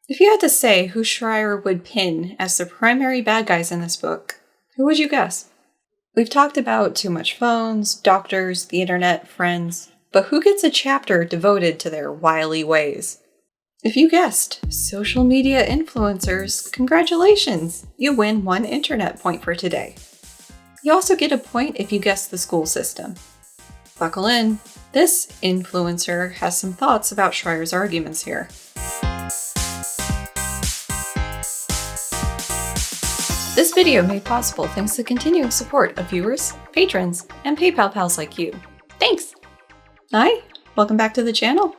If you had to say who Shrier would pin as the primary bad guys in this book, who would you guess? We've talked about too much phones, doctors, the internet, friends, but who gets a chapter devoted to their wily ways? If you guessed social media influencers, congratulations! You win 1 internet point for today. You also get a point if you guess the school system. Buckle in, this influencer has some thoughts about Shrier's arguments here. This video made possible thanks to continuing support of viewers, patrons, and PayPal pals like you. Thanks! Hi, welcome back to the channel.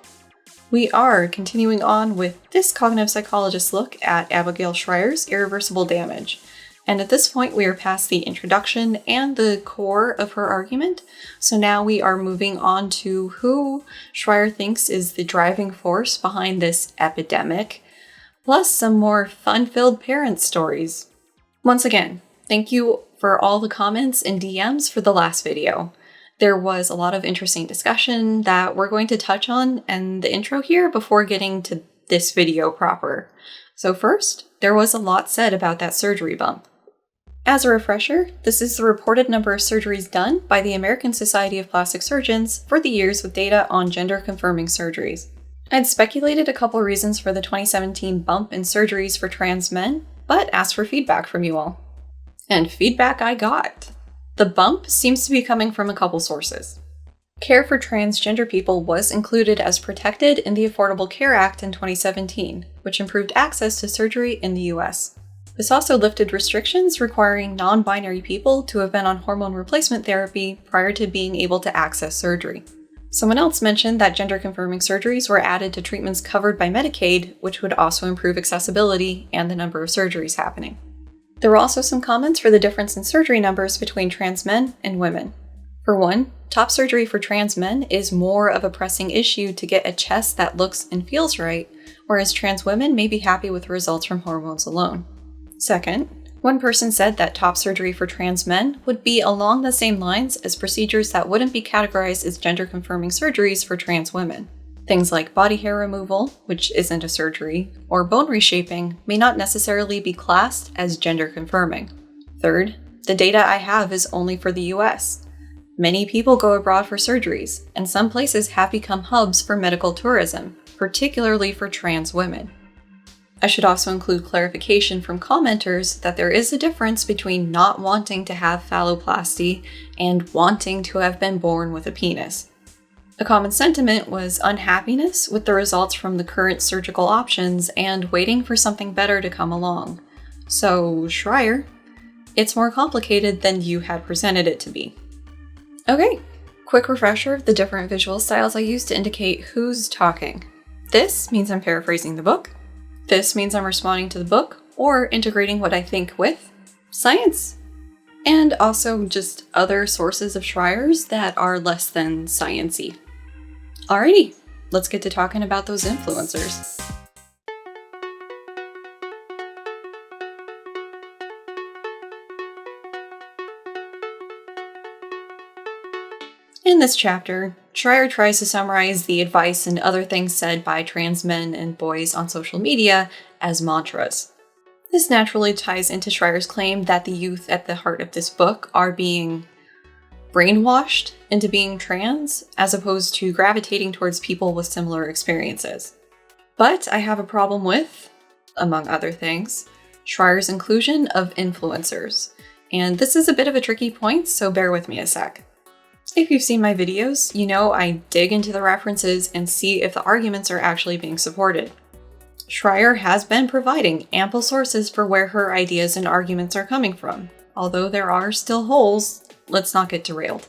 We are continuing on with this cognitive psychologist look at Abigail Shrier's Irreversible Damage. And at this point, we are past the introduction and the core of her argument. So now we are moving on to who Shrier thinks is the driving force behind this epidemic, plus some more fun-filled parent stories. Once again, thank you for all the comments and DMs for the last video. There was a lot of interesting discussion that we're going to touch on in the intro here before getting to this video proper. So first, there was a lot said about that surgery bump. As a refresher, this is the reported number of surgeries done by the American Society of Plastic Surgeons for the years with data on gender-confirming surgeries. I'd speculated a couple reasons for the 2017 bump in surgeries for trans men, but asked for feedback from you all. And feedback I got. The bump seems to be coming from a couple sources. Care for transgender people was included as protected in the Affordable Care Act in 2017, which improved access to surgery in the US. This also lifted restrictions requiring non-binary people to have been on hormone replacement therapy prior to being able to access surgery. Someone else mentioned that gender-confirming surgeries were added to treatments covered by Medicaid, which would also improve accessibility and the number of surgeries happening. There were also some comments for the difference in surgery numbers between trans men and women. For one, top surgery for trans men is more of a pressing issue to get a chest that looks and feels right, whereas trans women may be happy with results from hormones alone. Second, one person said that top surgery for trans men would be along the same lines as procedures that wouldn't be categorized as gender-confirming surgeries for trans women. Things like body hair removal, which isn't a surgery, or bone reshaping may not necessarily be classed as gender-confirming. Third, the data I have is only for the US. Many people go abroad for surgeries, and some places have become hubs for medical tourism, particularly for trans women. I should also include clarification from commenters that there is a difference between not wanting to have phalloplasty and wanting to have been born with a penis. A common sentiment was unhappiness with the results from the current surgical options and waiting for something better to come along. So, Shrier, it's more complicated than you had presented it to be. Okay, quick refresher of the different visual styles I use to indicate who's talking. This means I'm paraphrasing the book. This means I'm responding to the book or integrating what I think with science. And also just other sources of Shrier's that are less than science-y. Alrighty, let's get to talking about those influencers. In this chapter, Shrier tries to summarize the advice and other things said by trans men and boys on social media as mantras. This naturally ties into Shrier's claim that the youth at the heart of this book are being brainwashed into being trans, as opposed to gravitating towards people with similar experiences. But I have a problem with, among other things, Shrier's inclusion of influencers. And this is a bit of a tricky point, so bear with me a sec. If you've seen my videos, you know I dig into the references and see if the arguments are actually being supported. Shrier has been providing ample sources for where her ideas and arguments are coming from. Although there are still holes, let's not get derailed.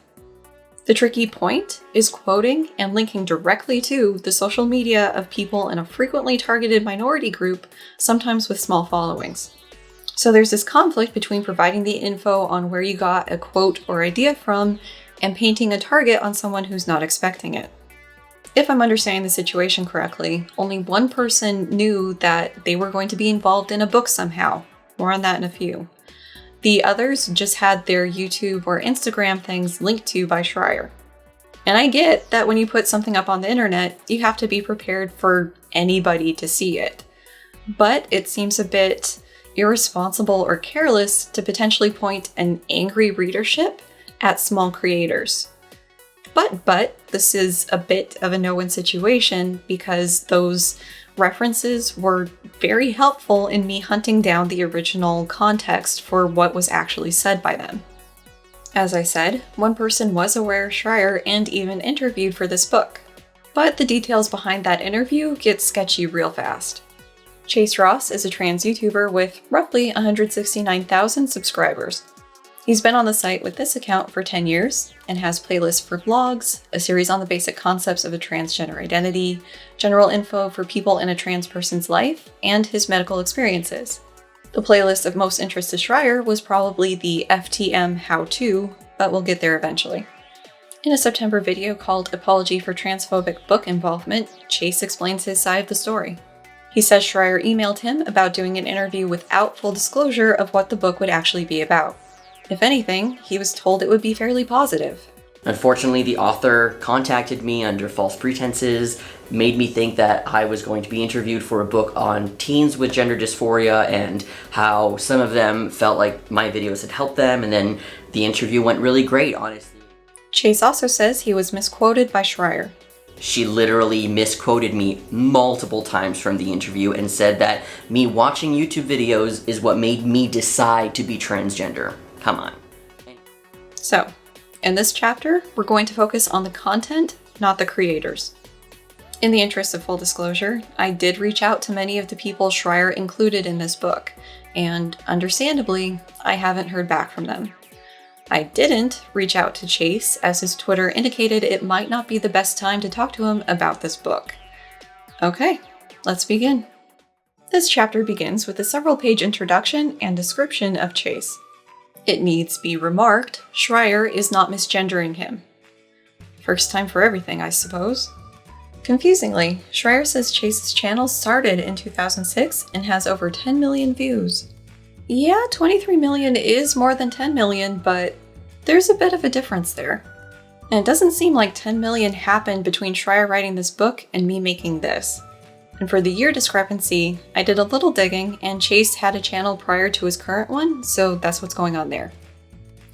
The tricky point is quoting and linking directly to the social media of people in a frequently targeted minority group, sometimes with small followings. So there's this conflict between providing the info on where you got a quote or idea from and painting a target on someone who's not expecting it. If I'm understanding the situation correctly, only one person knew that they were going to be involved in a book somehow. More on that in a few. The others just had their YouTube or Instagram things linked to by Shrier. And I get that when you put something up on the internet, you have to be prepared for anybody to see it. but it seems a bit irresponsible or careless to potentially point an angry readership at small creators. But this is a bit of a no-win situation because those references were very helpful in me hunting down the original context for what was actually said by them. As I said, one person was aware of Shrier and even interviewed for this book, but the details behind that interview get sketchy real fast. Chase Ross is a trans YouTuber with roughly 169,000 subscribers. He's been on the site with this account for 10 years and has playlists for vlogs, a series on the basic concepts of a transgender identity, general info for people in a trans person's life, and his medical experiences. The playlist of most interest to Shrier was probably the FTM how-to, but we'll get there eventually. In a September video called Apology for Transphobic Book Involvement, Chase explains his side of the story. He says Shrier emailed him about doing an interview without full disclosure of what the book would actually be about. If anything, he was told it would be fairly positive. Unfortunately, the author contacted me under false pretenses, made me think that I was going to be interviewed for a book on teens with gender dysphoria and how some of them felt like my videos had helped them, and then the interview went really great, honestly. Chase also says he was misquoted by Shrier. She literally misquoted me multiple times from the interview and said that me watching YouTube videos is what made me decide to be transgender. Come on. So, in this chapter, we're going to focus on the content, not the creators. In the interest of full disclosure, I did reach out to many of the people Shrier included in this book, and understandably, I haven't heard back from them. I didn't reach out to Chase, as his Twitter indicated it might not be the best time to talk to him about this book. Okay, let's begin. This chapter begins with a several-page introduction and description of Chase. It needs be remarked, Shrier is not misgendering him. First time for everything, I suppose. Confusingly, Shrier says Chase's channel started in 2006 and has over 10 million views. Yeah, 23 million is more than 10 million, but there's a bit of a difference there. And it doesn't seem like 10 million happened between Shrier writing this book and me making this. And for the year discrepancy, I did a little digging, and Chase had a channel prior to his current one, so that's what's going on there.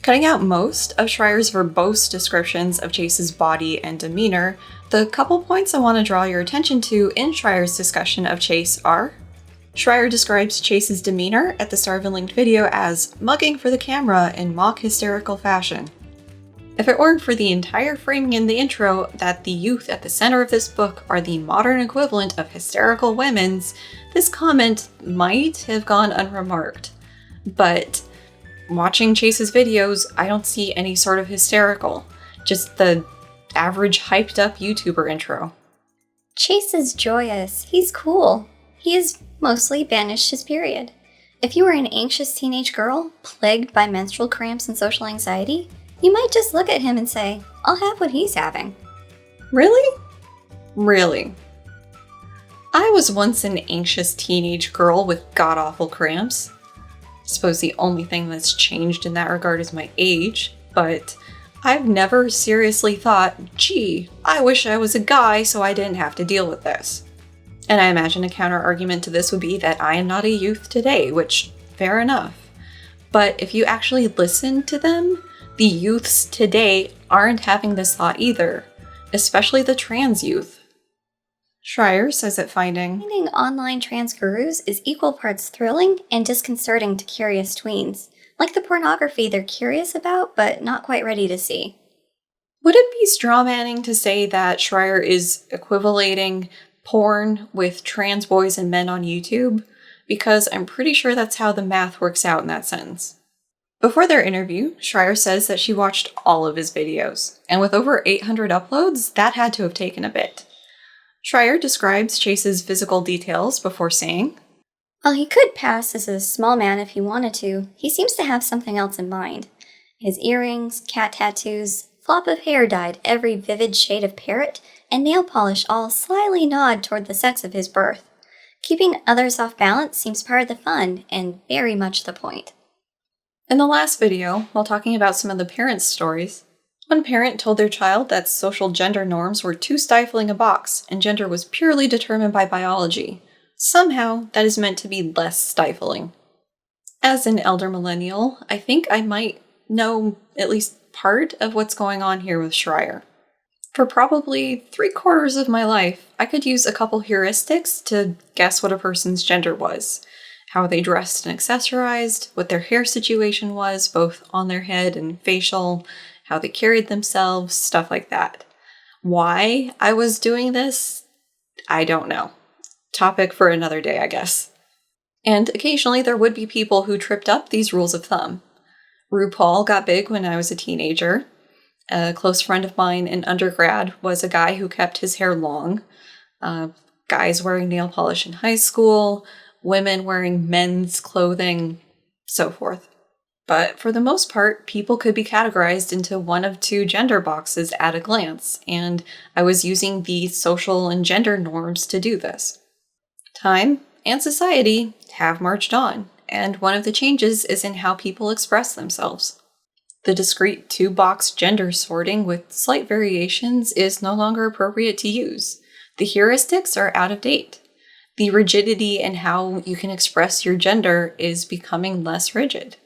Cutting out most of Shrier's verbose descriptions of Chase's body and demeanor, the couple points I want to draw your attention to in Shrier's discussion of Chase are: Shrier describes Chase's demeanor at the start of a linked video as mugging for the camera in mock hysterical fashion. If it weren't for the entire framing in the intro that the youth at the center of this book are the modern equivalent of hysterical women's, this comment might have gone unremarked. But watching Chase's videos, I don't see any sort of hysterical, just the average hyped up YouTuber intro. Chase is joyous. He's cool. He has mostly banished his period. If you were an anxious teenage girl, plagued by menstrual cramps and social anxiety, you might just look at him and say, I'll have what he's having. Really? Really? I was once an anxious teenage girl with god-awful cramps. I suppose the only thing that's changed in that regard is my age, but I've never seriously thought, gee, I wish I was a guy so I didn't have to deal with this. And I imagine a counter-argument to this would be that I am not a youth today, which, fair enough. But if you actually listen to them, the youths today aren't having this thought either, especially the trans youth. Shrier says that finding online trans gurus is equal parts thrilling and disconcerting to curious tweens, like the pornography they're curious about but not quite ready to see. Would it be strawmanning to say that Shrier is equivalating porn with trans boys and men on YouTube? Because I'm pretty sure that's how the math works out in that sentence. Before their interview, Shrier says that she watched all of his videos, and with over 800 uploads, that had to have taken a bit. Shrier describes Chase's physical details before saying, While he could pass as a small man if he wanted to, he seems to have something else in mind. His earrings, cat tattoos, flop of hair dyed every vivid shade of parrot, and nail polish all slyly nod toward the sex of his birth. Keeping others off balance seems part of the fun, and very much the point. In the last video, while talking about some of the parents' stories, one parent told their child that social gender norms were too stifling a box and gender was purely determined by biology, Somehow, that is meant to be less stifling. As an elder millennial, I think I might know at least part of what's going on here with Shrier. For probably 3/4 of my life, I could use a couple heuristics to guess what a person's gender was, how they dressed and accessorized, what their hair situation was, both on their head and facial, how they carried themselves, stuff like that. Why I was doing this, I don't know. Topic for another day, I guess. And occasionally there would be people who tripped up these rules of thumb. RuPaul got big when I was a teenager. A close friend of mine in undergrad was a guy who kept his hair long. Guys wearing nail polish in high school, women wearing men's clothing, so forth. But for the most part, people could be categorized into one of two gender boxes at a glance, and I was using the social and gender norms to do this. Time and society have marched on, and one of the changes is in how people express themselves. The discrete two-box gender sorting with slight variations is no longer appropriate to use. The heuristics are out of date. The rigidity in how you can express your gender is becoming less rigid.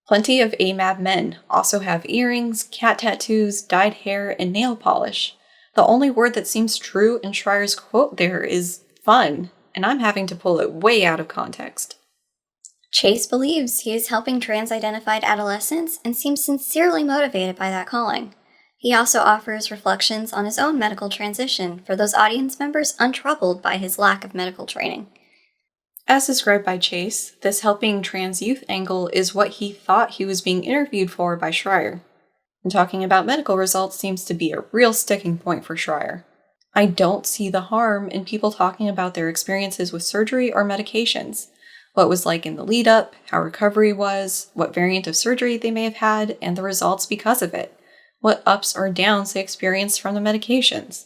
Plenty of AMAB men also have earrings, cat tattoos, dyed hair, and nail polish. The only word that seems true in Shrier's quote there is fun, and I'm having to pull it way out of context. Chase believes he is helping trans-identified adolescents and seems sincerely motivated by that calling. He also offers reflections on his own medical transition for those audience members untroubled by his lack of medical training. As described by Chase, this helping trans youth angle is what he thought he was being interviewed for by Shrier. And talking about medical results seems to be a real sticking point for Shrier. I don't see the harm in people talking about their experiences with surgery or medications. What it was like in the lead up, how recovery was, what variant of surgery they may have had, and the results because of it. What ups or downs they experienced from the medications.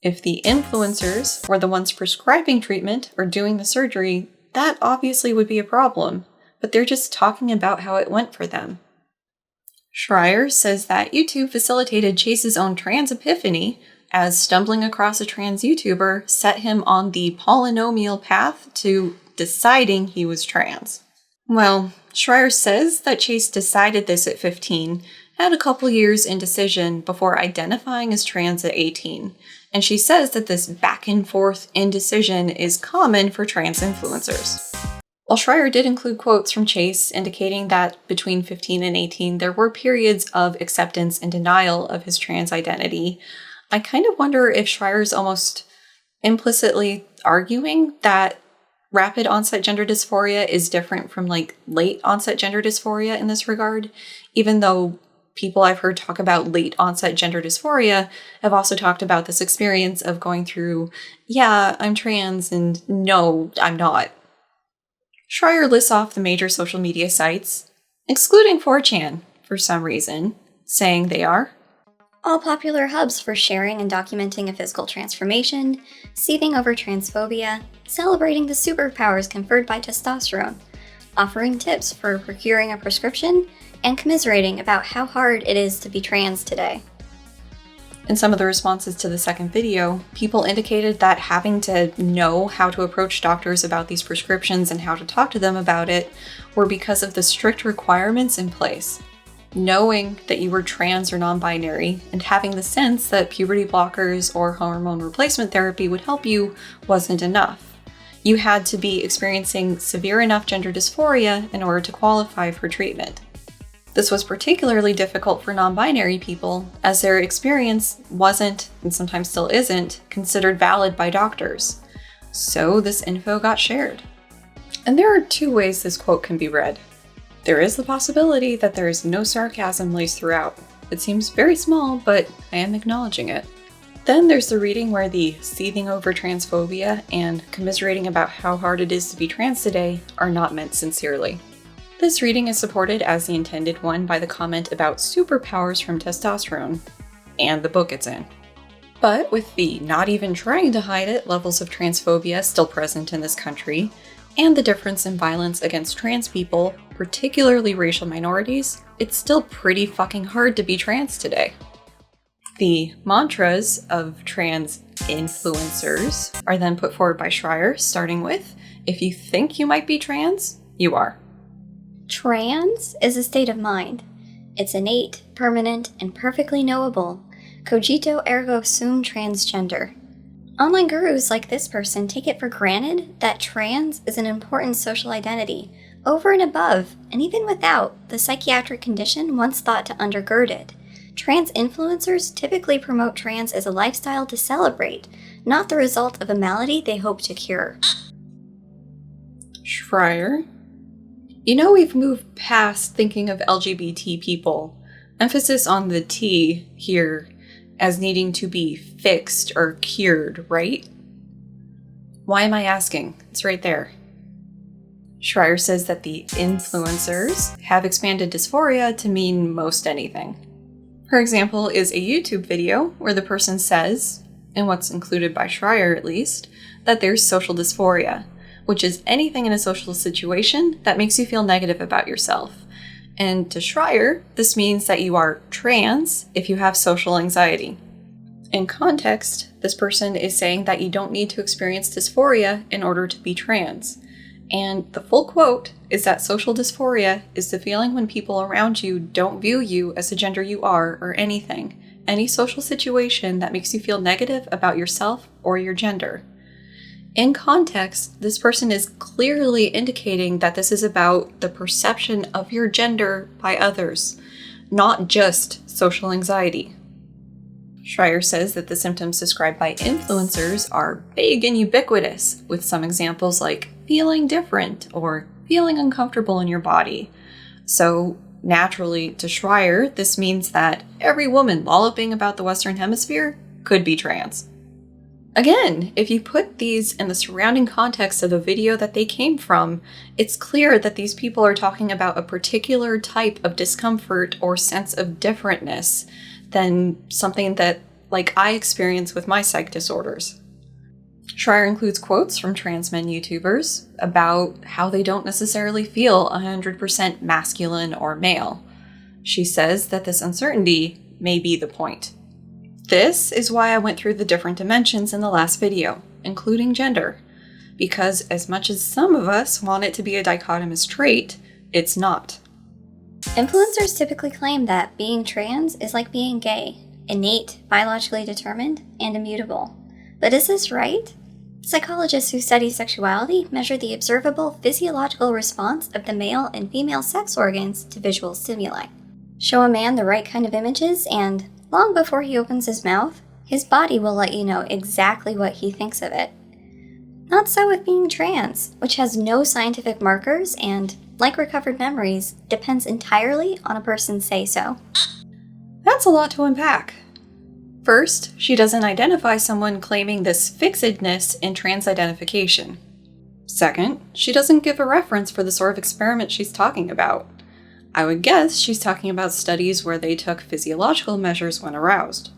If the influencers were the ones prescribing treatment or doing the surgery, that obviously would be a problem, but they're just talking about how it went for them. Shrier says that YouTube facilitated Chase's own trans epiphany, as stumbling across a trans YouTuber set him on the polynomial path to deciding he was trans. Well, Shrier says that Chase decided this at 15, had a couple years indecision before identifying as trans at 18, and she says that this back and forth indecision is common for trans influencers. While Shrier did include quotes from Chase indicating that between 15 and 18 there were periods of acceptance and denial of his trans identity, I kind of wonder if Shrier's almost implicitly arguing that rapid onset gender dysphoria is different from late onset gender dysphoria in this regard, even though people I've heard talk about late onset gender dysphoria have also talked about this experience of going through, yeah, I'm trans, and no, I'm not. Shrier lists off the major social media sites, excluding 4chan for some reason, saying they are all popular hubs for sharing and documenting a physical transformation, seething over transphobia, celebrating the superpowers conferred by testosterone, offering tips for procuring a prescription, and commiserating about how hard it is to be trans today. In some of the responses to the second video, people indicated that having to know how to approach doctors about these prescriptions and how to talk to them about it were because of the strict requirements in place. Knowing that you were trans or non-binary and having the sense that puberty blockers or hormone replacement therapy would help you wasn't enough. You had to be experiencing severe enough gender dysphoria in order to qualify for treatment. This was particularly difficult for non-binary people, as their experience wasn't, and sometimes still isn't, considered valid by doctors. So this info got shared. And there are two ways this quote can be read. There is the possibility that there is no sarcasm laced throughout. It seems very small, but I am acknowledging it. Then there's the reading where the seething over transphobia and commiserating about how hard it is to be trans today are not meant sincerely. This reading is supported as the intended one by the comment about superpowers from testosterone, and the book it's in. But with the not even trying to hide it levels of transphobia still present in this country, and the difference in violence against trans people, particularly racial minorities, it's still pretty fucking hard to be trans today. The mantras of trans influencers are then put forward by Shrier, starting with, if you think you might be trans, you are. Trans is a state of mind. It's innate, permanent, and perfectly knowable. Cogito ergo sum transgender. Online gurus like this person take it for granted that trans is an important social identity, over and above, and even without, the psychiatric condition once thought to undergird it. Trans influencers typically promote trans as a lifestyle to celebrate, not the result of a malady they hope to cure. Shrier, you know we've moved past thinking of LGBT people. Emphasis on the T here as needing to be fixed or cured, right? Why am I asking? It's right there. Shrier says that the influencers have expanded dysphoria to mean most anything. Her example is a YouTube video where the person says, and what's included by Shrier at least, that there's social dysphoria, which is anything in a social situation that makes you feel negative about yourself. And to Shrier, this means that you are trans if you have social anxiety. In context, this person is saying that you don't need to experience dysphoria in order to be trans. And the full quote is that social dysphoria is the feeling when people around you don't view you as the gender you are or anything, any social situation that makes you feel negative about yourself or your gender. In context, this person is clearly indicating that this is about the perception of your gender by others, not just social anxiety. Shrier says that the symptoms described by influencers are big and ubiquitous, with some examples like feeling different or feeling uncomfortable in your body. So naturally, to Shrier, this means that every woman lolloping about the Western Hemisphere could be trans. Again, if you put these in the surrounding context of the video that they came from, it's clear that these people are talking about a particular type of discomfort or sense of differentness than something that, like, I experience with my psych disorders. Shrier includes quotes from trans men YouTubers about how they don't necessarily feel 100% masculine or male. She says that this uncertainty may be the point. This is why I went through the different dimensions in the last video, including gender, because as much as some of us want it to be a dichotomous trait, it's not. Influencers typically claim that being trans is like being gay, innate, biologically determined, and immutable. But is this right? Psychologists who study sexuality measure the observable physiological response of the male and female sex organs to visual stimuli. Show a man the right kind of images and, long before he opens his mouth, his body will let you know exactly what he thinks of it. Not so with being trans, which has no scientific markers and, like recovered memories, depends entirely on a person's say-so. That's a lot to unpack. First, she doesn't identify someone claiming this fixedness in trans identification. Second, she doesn't give a reference for the sort of experiment she's talking about. I would guess she's talking about studies where they took physiological measures when aroused.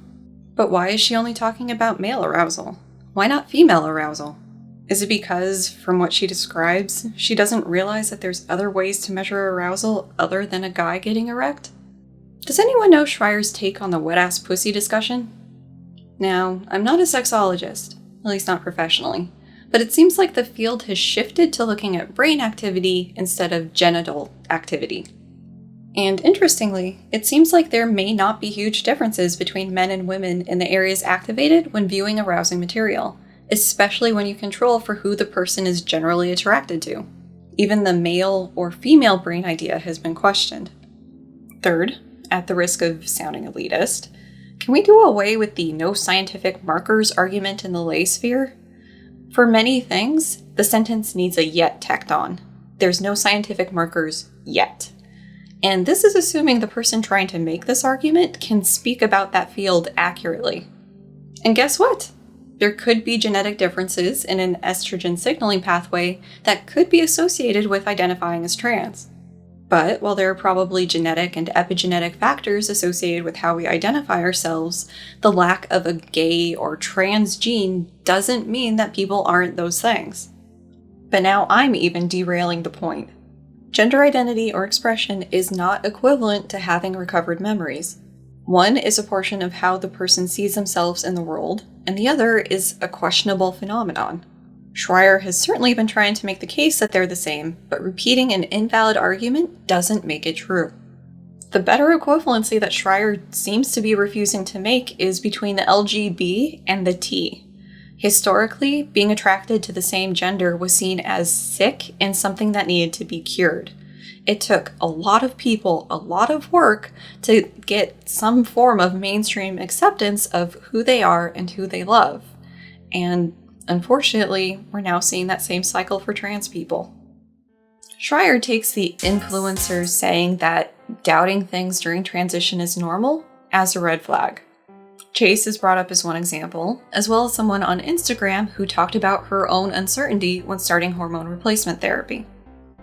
But why is she only talking about male arousal? Why not female arousal? Is it because, from what she describes, she doesn't realize that there's other ways to measure arousal other than a guy getting erect? Does anyone know Shrier's take on the wet-ass pussy discussion? Now, I'm not a sexologist, at least not professionally, but it seems like the field has shifted to looking at brain activity instead of genital activity. And interestingly, it seems like there may not be huge differences between men and women in the areas activated when viewing arousing material, especially when you control for who the person is generally attracted to. Even the male or female brain idea has been questioned. Third, at the risk of sounding elitist, can we do away with the no scientific markers argument in the lay sphere? For many things, the sentence needs a yet tacked on. There's no scientific markers yet. And this is assuming the person trying to make this argument can speak about that field accurately. And guess what? There could be genetic differences in an estrogen signaling pathway that could be associated with identifying as trans. But while there are probably genetic and epigenetic factors associated with how we identify ourselves, the lack of a gay or trans gene doesn't mean that people aren't those things. But now I'm even derailing the point. Gender identity or expression is not equivalent to having recovered memories. One is a portion of how the person sees themselves in the world, and the other is a questionable phenomenon. Shrier has certainly been trying to make the case that they're the same, but repeating an invalid argument doesn't make it true. The better equivalency that Shrier seems to be refusing to make is between the LGB and the T. Historically, being attracted to the same gender was seen as sick and something that needed to be cured. It took a lot of people, a lot of work to get some form of mainstream acceptance of who they are and who they love. And unfortunately, we're now seeing that same cycle for trans people. Shrier takes the influencers saying that doubting things during transition is normal as a red flag. Chase is brought up as one example, as well as someone on Instagram who talked about her own uncertainty when starting hormone replacement therapy.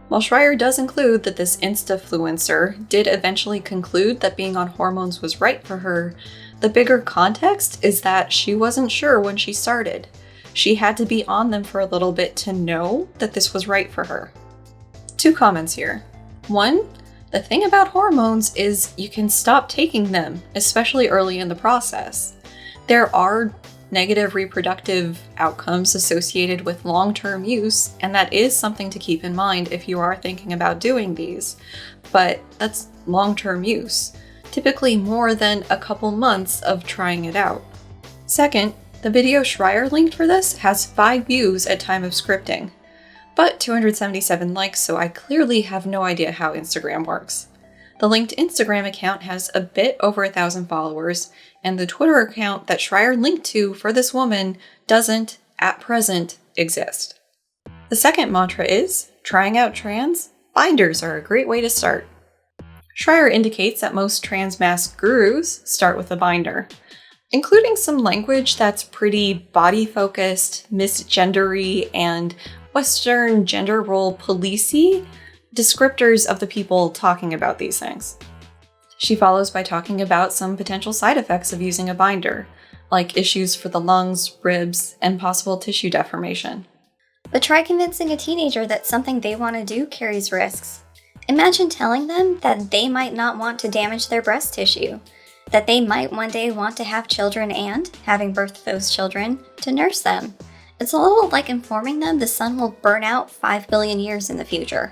While Shrier does include that this Instafluencer did eventually conclude that being on hormones was right for her, the bigger context is that she wasn't sure when she started. She had to be on them for a little bit to know that this was right for her. 2 comments here. 1, the thing about hormones is you can stop taking them, especially early in the process. There are negative reproductive outcomes associated with long-term use, and that is something to keep in mind if you are thinking about doing these. But that's long-term use, typically more than a couple months of trying it out. Second, the video Shrier linked for this has 5 views at time of scripting, but 277 likes, so I clearly have no idea how Instagram works. The linked Instagram account has a bit over 1,000 followers, and the Twitter account that Shrier linked to for this woman doesn't, at present, exist. The second mantra is, trying out trans, binders are a great way to start. Shrier indicates that most trans mask gurus start with a binder, including some language that's pretty body-focused, misgendery, and Western gender role policey descriptors of the people talking about these things. She follows by talking about some potential side effects of using a binder, like issues for the lungs, ribs, and possible tissue deformation. But try convincing a teenager that something they want to do carries risks. Imagine telling them that they might not want to damage their breast tissue, that they might one day want to have children and, having birthed those children, to nurse them. It's a little like informing them the sun will burn out 5 billion years in the future.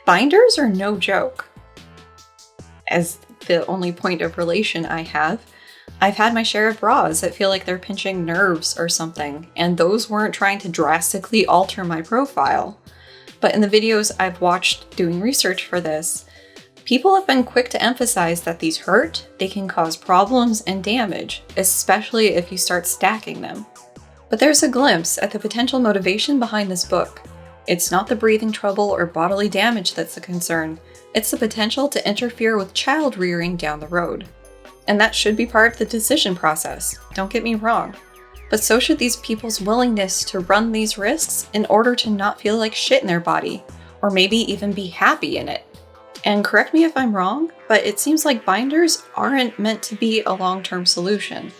Binders are no joke. As the only point of relation I have, I've had my share of bras that feel like they're pinching nerves or something, and those weren't trying to drastically alter my profile. But in the videos I've watched doing research for this, people have been quick to emphasize that these hurt, they can cause problems and damage, especially if you start stacking them. But there's a glimpse at the potential motivation behind this book. It's not the breathing trouble or bodily damage that's the concern, it's the potential to interfere with child rearing down the road. And that should be part of the decision process, don't get me wrong. But so should these people's willingness to run these risks in order to not feel like shit in their body, or maybe even be happy in it. And correct me if I'm wrong, but it seems like binders aren't meant to be a long-term solution.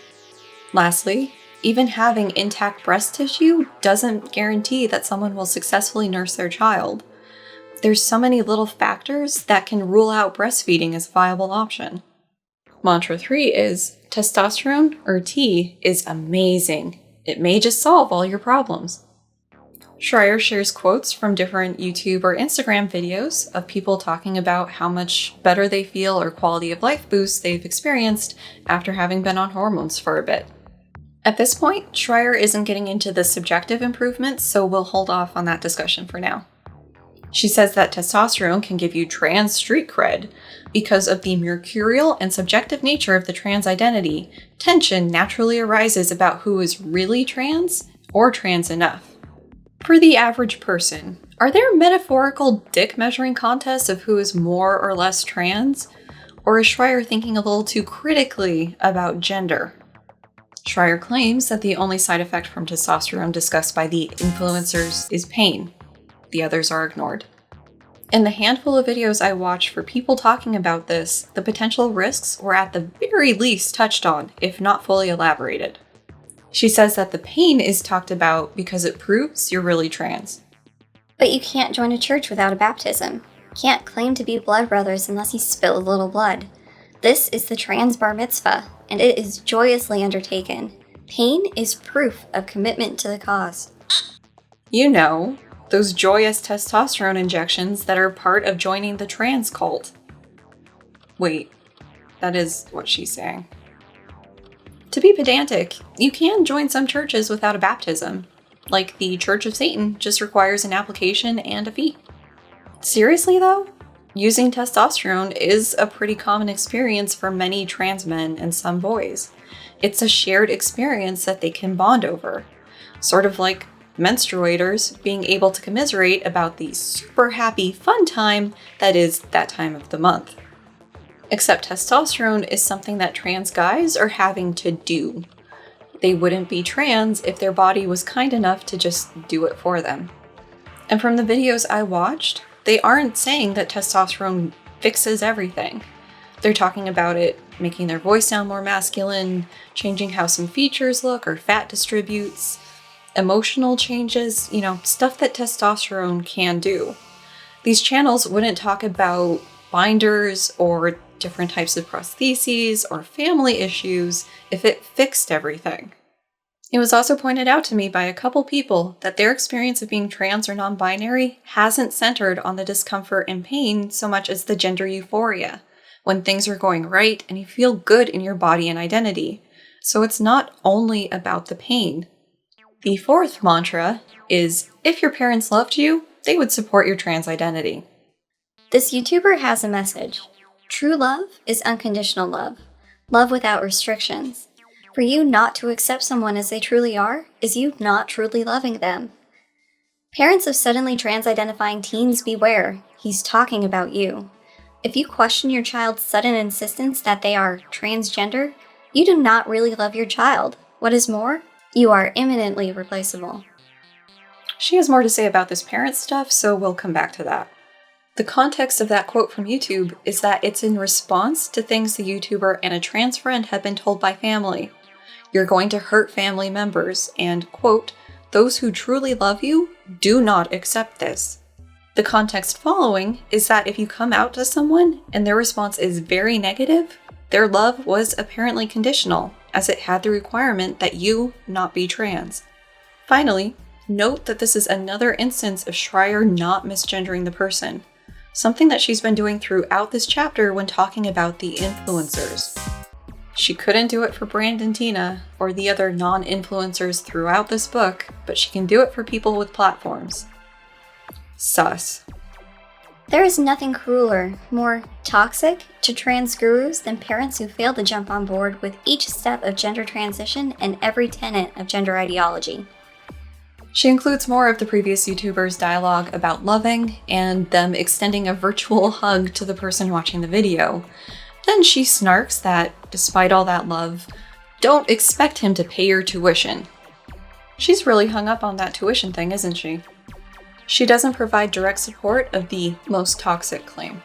Lastly, even having intact breast tissue doesn't guarantee that someone will successfully nurse their child. There's so many little factors that can rule out breastfeeding as a viable option. Mantra 3 is, testosterone, or T, is amazing. It may just solve all your problems. Shrier shares quotes from different YouTube or Instagram videos of people talking about how much better they feel or quality of life boosts they've experienced after having been on hormones for a bit. At this point, Shrier isn't getting into the subjective improvements, so we'll hold off on that discussion for now. She says that testosterone can give you trans street cred. Because of the mercurial and subjective nature of the trans identity, tension naturally arises about who is really trans or trans enough. For the average person, are there metaphorical dick measuring contests of who is more or less trans? Or is Shrier thinking a little too critically about gender? Shrier claims that the only side effect from testosterone discussed by the influencers is pain. The others are ignored. In the handful of videos I watched for people talking about this, the potential risks were at the very least touched on, if not fully elaborated. She says that the pain is talked about because it proves you're really trans. But you can't join a church without a baptism. Can't claim to be blood brothers unless you spill a little blood. This is the trans bar mitzvah, and it is joyously undertaken. Pain is proof of commitment to the cause. You know, those joyous testosterone injections that are part of joining the trans cult. Wait, that is what she's saying. To be pedantic, you can join some churches without a baptism. Like the Church of Satan just requires an application and a fee. Seriously though? Using testosterone is a pretty common experience for many trans men and some boys. It's a shared experience that they can bond over. Sort of like menstruators being able to commiserate about the super happy fun time that is that time of the month. Except testosterone is something that trans guys are having to do. They wouldn't be trans if their body was kind enough to just do it for them. And from the videos I watched, they aren't saying that testosterone fixes everything. They're talking about it making their voice sound more masculine, changing how some features look or fat distributes, emotional changes, stuff that testosterone can do. These channels wouldn't talk about binders or different types of prostheses or family issues if it fixed everything. It was also pointed out to me by a couple people that their experience of being trans or non-binary hasn't centered on the discomfort and pain so much as the gender euphoria, when things are going right and you feel good in your body and identity. So it's not only about the pain. The fourth mantra is, if your parents loved you, they would support your trans identity. This YouTuber has a message. True love is unconditional love. Love without restrictions. For you not to accept someone as they truly are is you not truly loving them. Parents of suddenly trans-identifying teens, beware. He's talking about you. If you question your child's sudden insistence that they are transgender, you do not really love your child. What is more, you are imminently replaceable. She has more to say about this parent stuff, so we'll come back to that. The context of that quote from YouTube is that it's in response to things the YouTuber and a trans friend had been told by family. You're going to hurt family members, and, quote, those who truly love you do not accept this. The context following is that if you come out to someone and their response is very negative, their love was apparently conditional, as it had the requirement that you not be trans. Finally, note that this is another instance of Shrier not misgendering the person, something that she's been doing throughout this chapter when talking about the influencers. She couldn't do it for Brandon Tina or the other non-influencers throughout this book, but she can do it for people with platforms. Sus. There is nothing crueler, more toxic to trans gurus than parents who fail to jump on board with each step of gender transition and every tenet of gender ideology. She includes more of the previous YouTubers' dialogue about loving and them extending a virtual hug to the person watching the video. Then she snarks that, despite all that love, don't expect him to pay your tuition. She's really hung up on that tuition thing, isn't she? She doesn't provide direct support of the most toxic claim.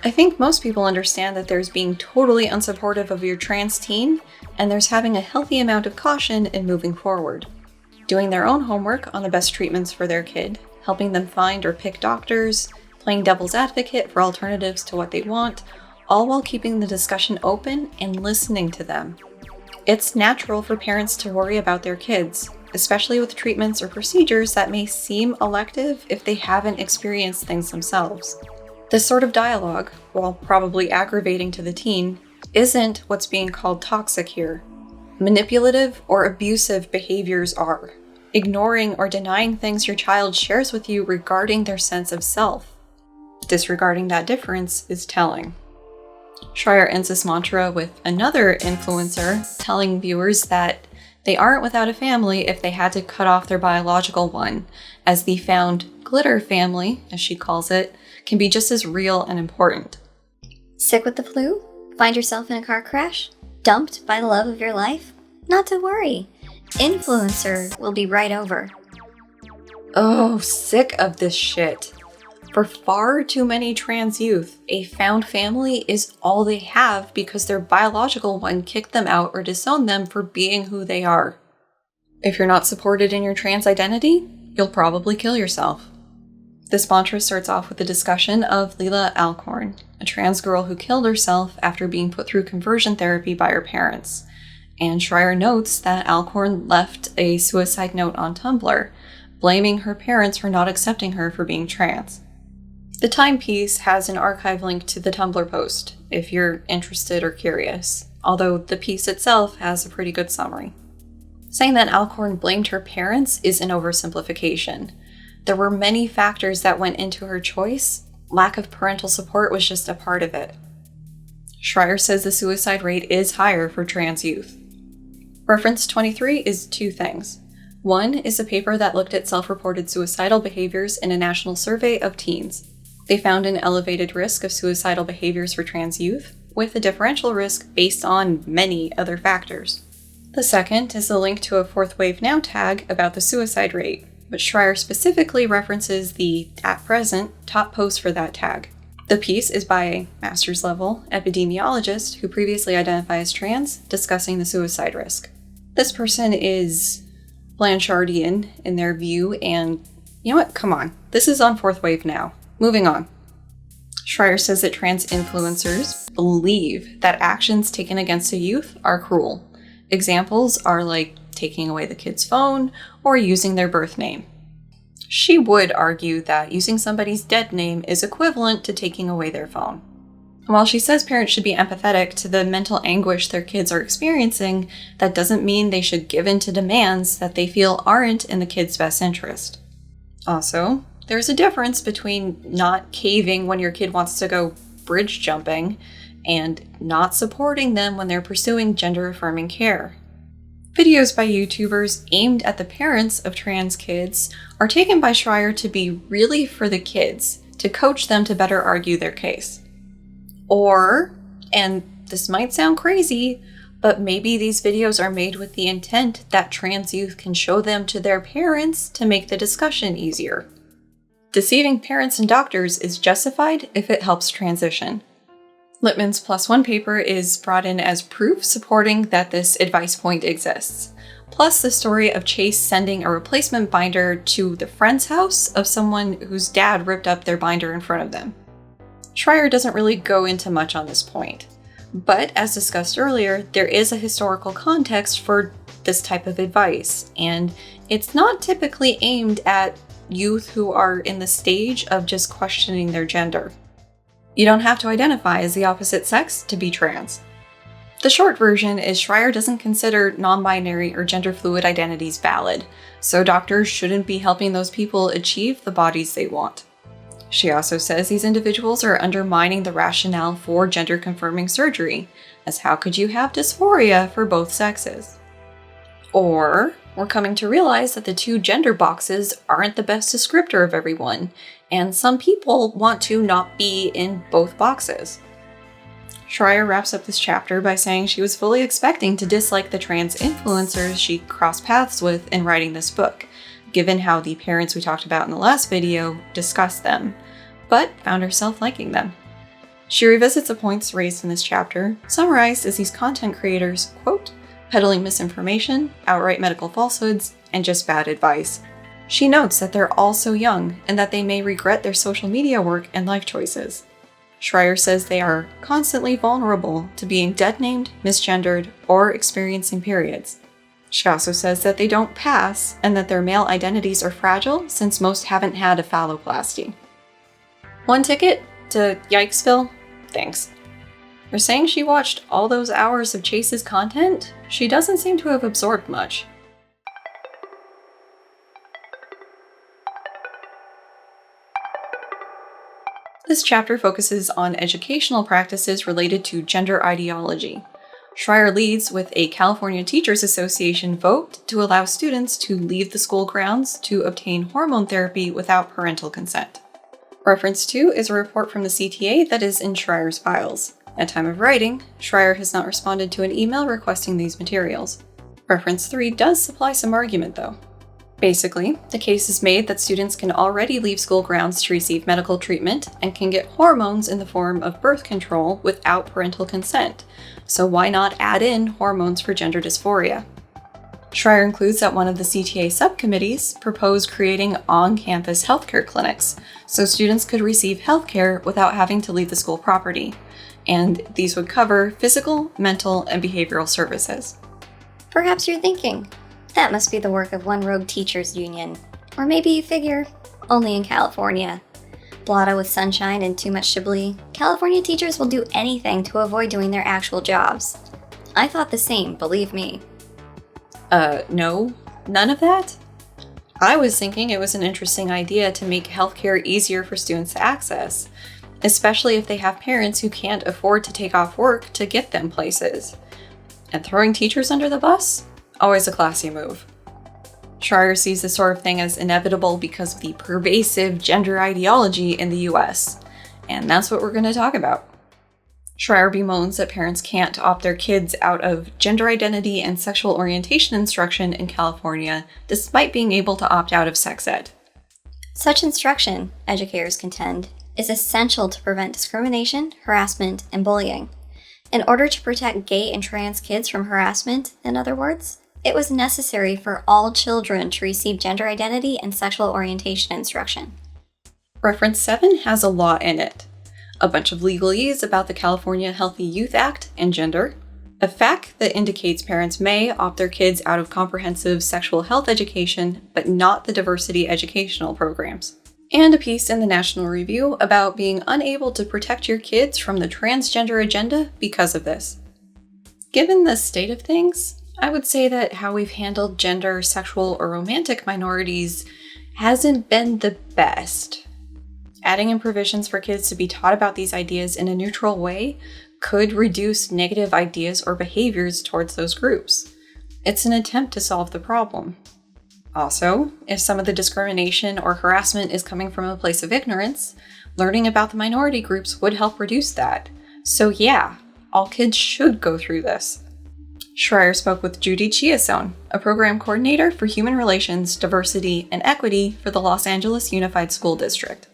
I think most people understand that there's being totally unsupportive of your trans teen, and there's having a healthy amount of caution in moving forward. Doing their own homework on the best treatments for their kid, helping them find or pick doctors, playing devil's advocate for alternatives to what they want, all while keeping the discussion open and listening to them. It's natural for parents to worry about their kids, especially with treatments or procedures that may seem elective if they haven't experienced things themselves. This sort of dialogue, while probably aggravating to the teen, isn't what's being called toxic here. Manipulative or abusive behaviors are. Ignoring or denying things your child shares with you regarding their sense of self. Disregarding that difference is telling. Shrier ends this mantra with another influencer telling viewers that they aren't without a family if they had to cut off their biological one, as the found glitter family, as she calls it, can be just as real and important. Sick with the flu? Find yourself in a car crash? Dumped by the love of your life? Not to worry. Influencer will be right over. Oh, sick of this shit. For far too many trans youth, a found family is all they have because their biological one kicked them out or disowned them for being who they are. If you're not supported in your trans identity, you'll probably kill yourself. This mantra starts off with a discussion of Leela Alcorn, a trans girl who killed herself after being put through conversion therapy by her parents. And Shrier notes that Alcorn left a suicide note on Tumblr, blaming her parents for not accepting her for being trans. The timepiece has an archive link to the Tumblr post, if you're interested or curious, although the piece itself has a pretty good summary. Saying that Alcorn blamed her parents is an oversimplification. There were many factors that went into her choice. Lack of parental support was just a part of it. Shrier says the suicide rate is higher for trans youth. Reference 23 is two things. One is a paper that looked at self-reported suicidal behaviors in a national survey of teens. They found an elevated risk of suicidal behaviors for trans youth, with a differential risk based on many other factors. The second is a link to a Fourth Wave Now tag about the suicide rate, but Shrier specifically references the, at present, top post for that tag. The piece is by a master's level epidemiologist who previously identified as trans, discussing the suicide risk. This person is Blanchardian in their view, and you know what? Come on. This is on Fourth Wave Now. Moving on. Shrier says that trans influencers believe that actions taken against a youth are cruel. Examples are like taking away the kid's phone or using their birth name. She would argue that using somebody's dead name is equivalent to taking away their phone. While she says parents should be empathetic to the mental anguish their kids are experiencing, that doesn't mean they should give in to demands that they feel aren't in the kid's best interest. Also, there's a difference between not caving when your kid wants to go bridge jumping and not supporting them when they're pursuing gender-affirming care. Videos by YouTubers aimed at the parents of trans kids are taken by Shrier to be really for the kids, to coach them to better argue their case. Or, and this might sound crazy, but maybe these videos are made with the intent that trans youth can show them to their parents to make the discussion easier. Deceiving parents and doctors is justified if it helps transition. Littman's +1 paper is brought in as proof supporting that this advice point exists, plus the story of Chase sending a replacement binder to the friend's house of someone whose dad ripped up their binder in front of them. Shrier doesn't really go into much on this point, but as discussed earlier, there is a historical context for this type of advice, and it's not typically aimed at youth who are in the stage of just questioning their gender. You don't have to identify as the opposite sex to be trans. The short version is Shrier doesn't consider non-binary or gender-fluid identities valid, so doctors shouldn't be helping those people achieve the bodies they want. She also says these individuals are undermining the rationale for gender-confirming surgery, as how could you have dysphoria for both sexes? Or, we're coming to realize that the two gender boxes aren't the best descriptor of everyone, and some people want to not be in both boxes. Shrier wraps up this chapter by saying she was fully expecting to dislike the trans influencers she crossed paths with in writing this book, given how the parents we talked about in the last video discussed them, but found herself liking them. She revisits the points raised in this chapter, summarized as these content creators, quote, peddling misinformation, outright medical falsehoods, and just bad advice. She notes that they're all so young and that they may regret their social media work and life choices. Shrier says they are constantly vulnerable to being dead-named, misgendered, or experiencing periods. She also says that they don't pass and that their male identities are fragile since most haven't had a phalloplasty. One ticket to Yikesville? Thanks. For saying she watched all those hours of Chase's content, she doesn't seem to have absorbed much. This chapter focuses on educational practices related to gender ideology. Shrier leads with a California Teachers Association vote to allow students to leave the school grounds to obtain hormone therapy without parental consent. Reference 2 is a report from the CTA that is in Shrier's files. At time of writing, Shrier has not responded to an email requesting these materials. Reference 3 does supply some argument though. Basically, the case is made that students can already leave school grounds to receive medical treatment and can get hormones in the form of birth control without parental consent, so why not add in hormones for gender dysphoria? Shrier includes that one of the CTA subcommittees proposed creating on-campus healthcare clinics so students could receive healthcare without having to leave the school property, and these would cover physical, mental, and behavioral services. Perhaps you're thinking, that must be the work of one rogue teachers union. Or maybe you figure, only in California. Blotta with sunshine and too much Chablis, California teachers will do anything to avoid doing their actual jobs. I thought the same, believe me. No, none of that? I was thinking it was an interesting idea to make healthcare easier for students to access, especially if they have parents who can't afford to take off work to get them places. And throwing teachers under the bus? Always a classy move. Shrier sees this sort of thing as inevitable because of the pervasive gender ideology in the US, and that's what we're going to talk about. Shrier bemoans that parents can't opt their kids out of gender identity and sexual orientation instruction in California, despite being able to opt out of sex ed. Such instruction, educators contend, is essential to prevent discrimination, harassment, and bullying. In order to protect gay and trans kids from harassment, in other words, it was necessary for all children to receive gender identity and sexual orientation instruction. Reference 7 has a law in it. A bunch of legalese about the California Healthy Youth Act and gender, a fact that indicates parents may opt their kids out of comprehensive sexual health education, but not the diversity educational programs, and a piece in the National Review about being unable to protect your kids from the transgender agenda because of this. Given the state of things, I would say that how we've handled gender, sexual, or romantic minorities hasn't been the best. Adding in provisions for kids to be taught about these ideas in a neutral way could reduce negative ideas or behaviors towards those groups. It's an attempt to solve the problem. Also, if some of the discrimination or harassment is coming from a place of ignorance, learning about the minority groups would help reduce that. So yeah, all kids should go through this. Shrier spoke with Judy Chiasone, a program coordinator for Human Relations, Diversity, and Equity for the Los Angeles Unified School District.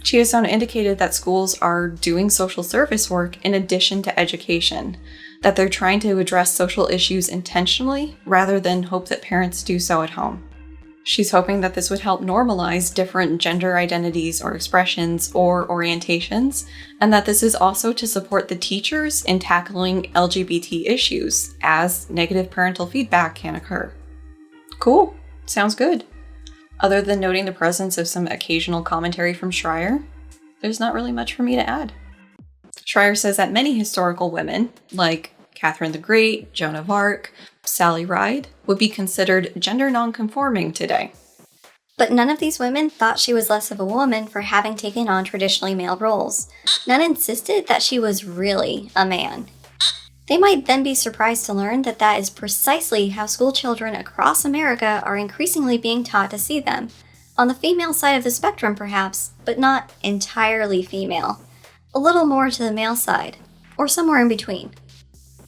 Chiasone indicated that schools are doing social service work in addition to education, that they're trying to address social issues intentionally rather than hope that parents do so at home. She's hoping that this would help normalize different gender identities or expressions or orientations, and that this is also to support the teachers in tackling LGBT issues, as negative parental feedback can occur. Cool. Sounds good. Other than noting the presence of some occasional commentary from Shrier, there's not really much for me to add. Shrier says that many historical women, like Catherine the Great, Joan of Arc, Sally Ride, would be considered gender nonconforming today. But none of these women thought she was less of a woman for having taken on traditionally male roles. None insisted that she was really a man. They might then be surprised to learn that that is precisely how school children across America are increasingly being taught to see them. On the female side of the spectrum, perhaps, but not entirely female. A little more to the male side, or somewhere in between.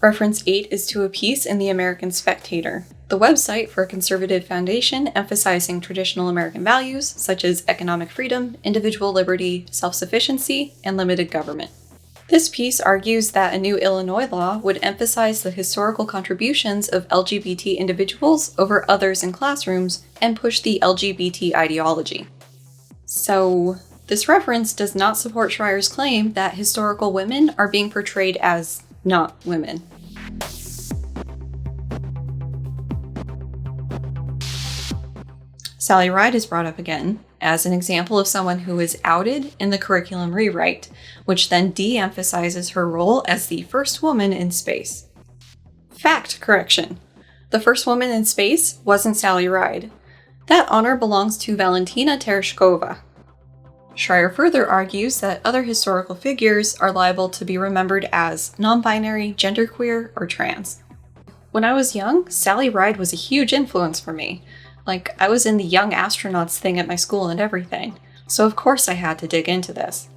Reference 8 is to a piece in the American Spectator, the website for a conservative foundation emphasizing traditional American values such as economic freedom, individual liberty, self-sufficiency, and limited government. This piece argues that a new Illinois law would emphasize the historical contributions of LGBT individuals over others in classrooms and push the LGBT ideology. So, this reference does not support Shrier's claim that historical women are being portrayed as not women. Sally Ride is brought up again as an example of someone who is outed in the curriculum rewrite, which then de-emphasizes her role as the first woman in space. Fact correction. The first woman in space wasn't Sally Ride. That honor belongs to Valentina Tereshkova. Shrier further argues that other historical figures are liable to be remembered as non-binary, genderqueer, or trans. When I was young, Sally Ride was a huge influence for me. Like, I was in the young astronauts thing at my school and everything, so of course I had to dig into this.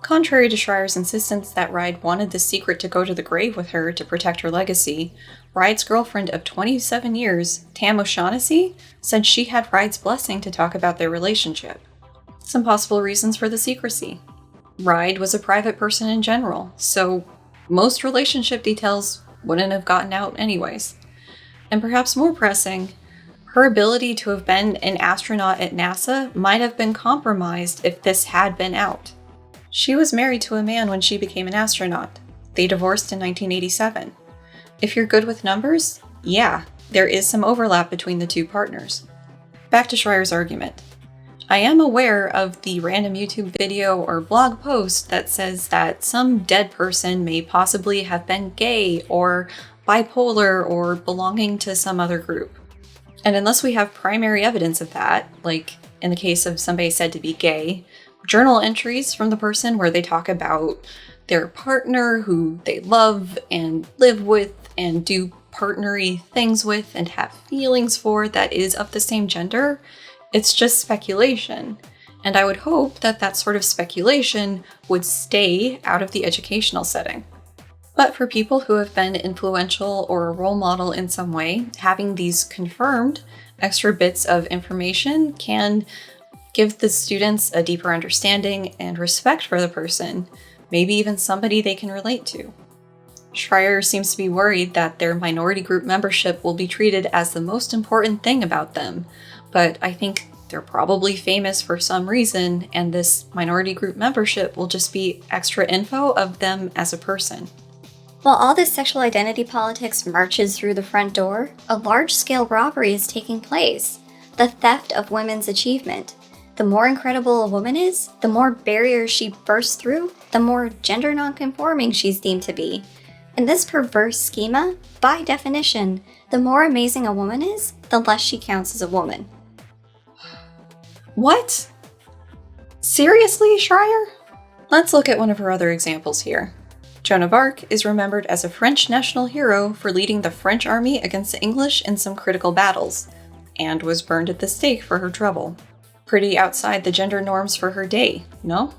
Contrary to Shrier's insistence that Ride wanted the secret to go to the grave with her to protect her legacy, Ride's girlfriend of 27 years, Tam O'Shaughnessy, said she had Ride's blessing to talk about their relationship. Some possible reasons for the secrecy. Ride was a private person in general, so most relationship details wouldn't have gotten out anyways. And perhaps more pressing, her ability to have been an astronaut at NASA might have been compromised if this had been out. She was married to a man when she became an astronaut. They divorced in 1987. If you're good with numbers, yeah, there is some overlap between the two partners. Back to Shrier's argument. I am aware of the random YouTube video or blog post that says that some dead person may possibly have been gay or bipolar or belonging to some other group. And unless we have primary evidence of that, like in the case of somebody said to be gay, journal entries from the person where they talk about their partner who they love and live with and do partnery things with and have feelings for that is of the same gender, it's just speculation. And I would hope that that sort of speculation would stay out of the educational setting. But for people who have been influential or a role model in some way, having these confirmed extra bits of information can give the students a deeper understanding and respect for the person, maybe even somebody they can relate to. Shrier seems to be worried that their minority group membership will be treated as the most important thing about them, but I think they're probably famous for some reason, and this minority group membership will just be extra info of them as a person. While all this sexual identity politics marches through the front door, a large-scale robbery is taking place. The theft of women's achievement. The more incredible a woman is, the more barriers she bursts through, the more gender nonconforming she's deemed to be. In this perverse schema, by definition, the more amazing a woman is, the less she counts as a woman. What? Seriously, Shrier? Let's look at one of her other examples here. Joan of Arc is remembered as a French national hero for leading the French army against the English in some critical battles, and was burned at the stake for her trouble. Pretty outside the gender norms for her day, no?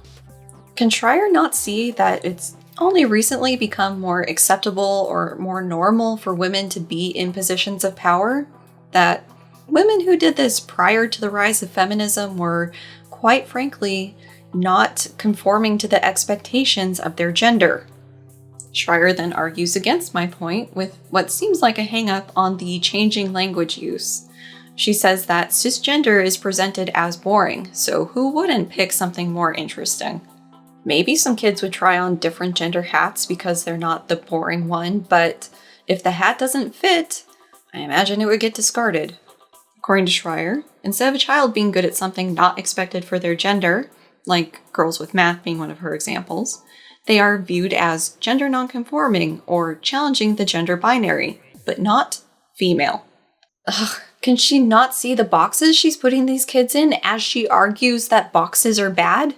Can Shrier not see that it's only recently become more acceptable or more normal for women to be in positions of power? That women who did this prior to the rise of feminism were, quite frankly, not conforming to the expectations of their gender. Shrier then argues against my point with what seems like a hang-up on the changing language use. She says that cisgender is presented as boring, so who wouldn't pick something more interesting? Maybe some kids would try on different gender hats because they're not the boring one, but if the hat doesn't fit, I imagine it would get discarded. According to Shrier, instead of a child being good at something not expected for their gender, like girls with math being one of her examples, they are viewed as gender nonconforming or challenging the gender binary, but not female. Ugh, can she not see the boxes she's putting these kids in as she argues that boxes are bad?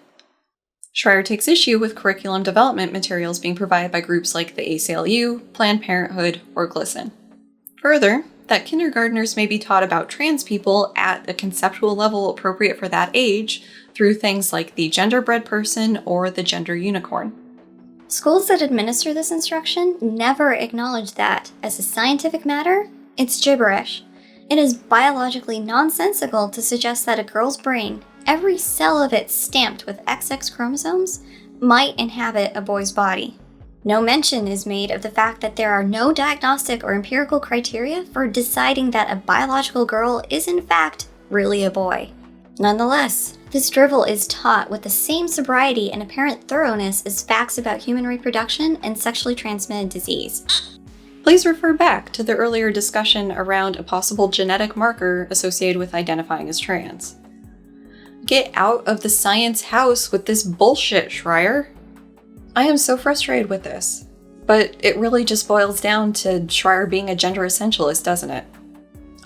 Shrier takes issue with curriculum development materials being provided by groups like the ACLU, Planned Parenthood, or GLSEN. Further, that kindergartners may be taught about trans people at a conceptual level appropriate for that age through things like the genderbread person or the gender unicorn. Schools that administer this instruction never acknowledge that, as a scientific matter, it's gibberish. It is biologically nonsensical to suggest that a girl's brain, every cell of it stamped with XX chromosomes, might inhabit a boy's body. No mention is made of the fact that there are no diagnostic or empirical criteria for deciding that a biological girl is in fact really a boy. Nonetheless, this drivel is taught with the same sobriety and apparent thoroughness as facts about human reproduction and sexually transmitted disease. Please refer back to the earlier discussion around a possible genetic marker associated with identifying as trans. Get out of the science house with this bullshit, Shrier. I am so frustrated with this, but it really just boils down to Shrier being a gender essentialist, doesn't it?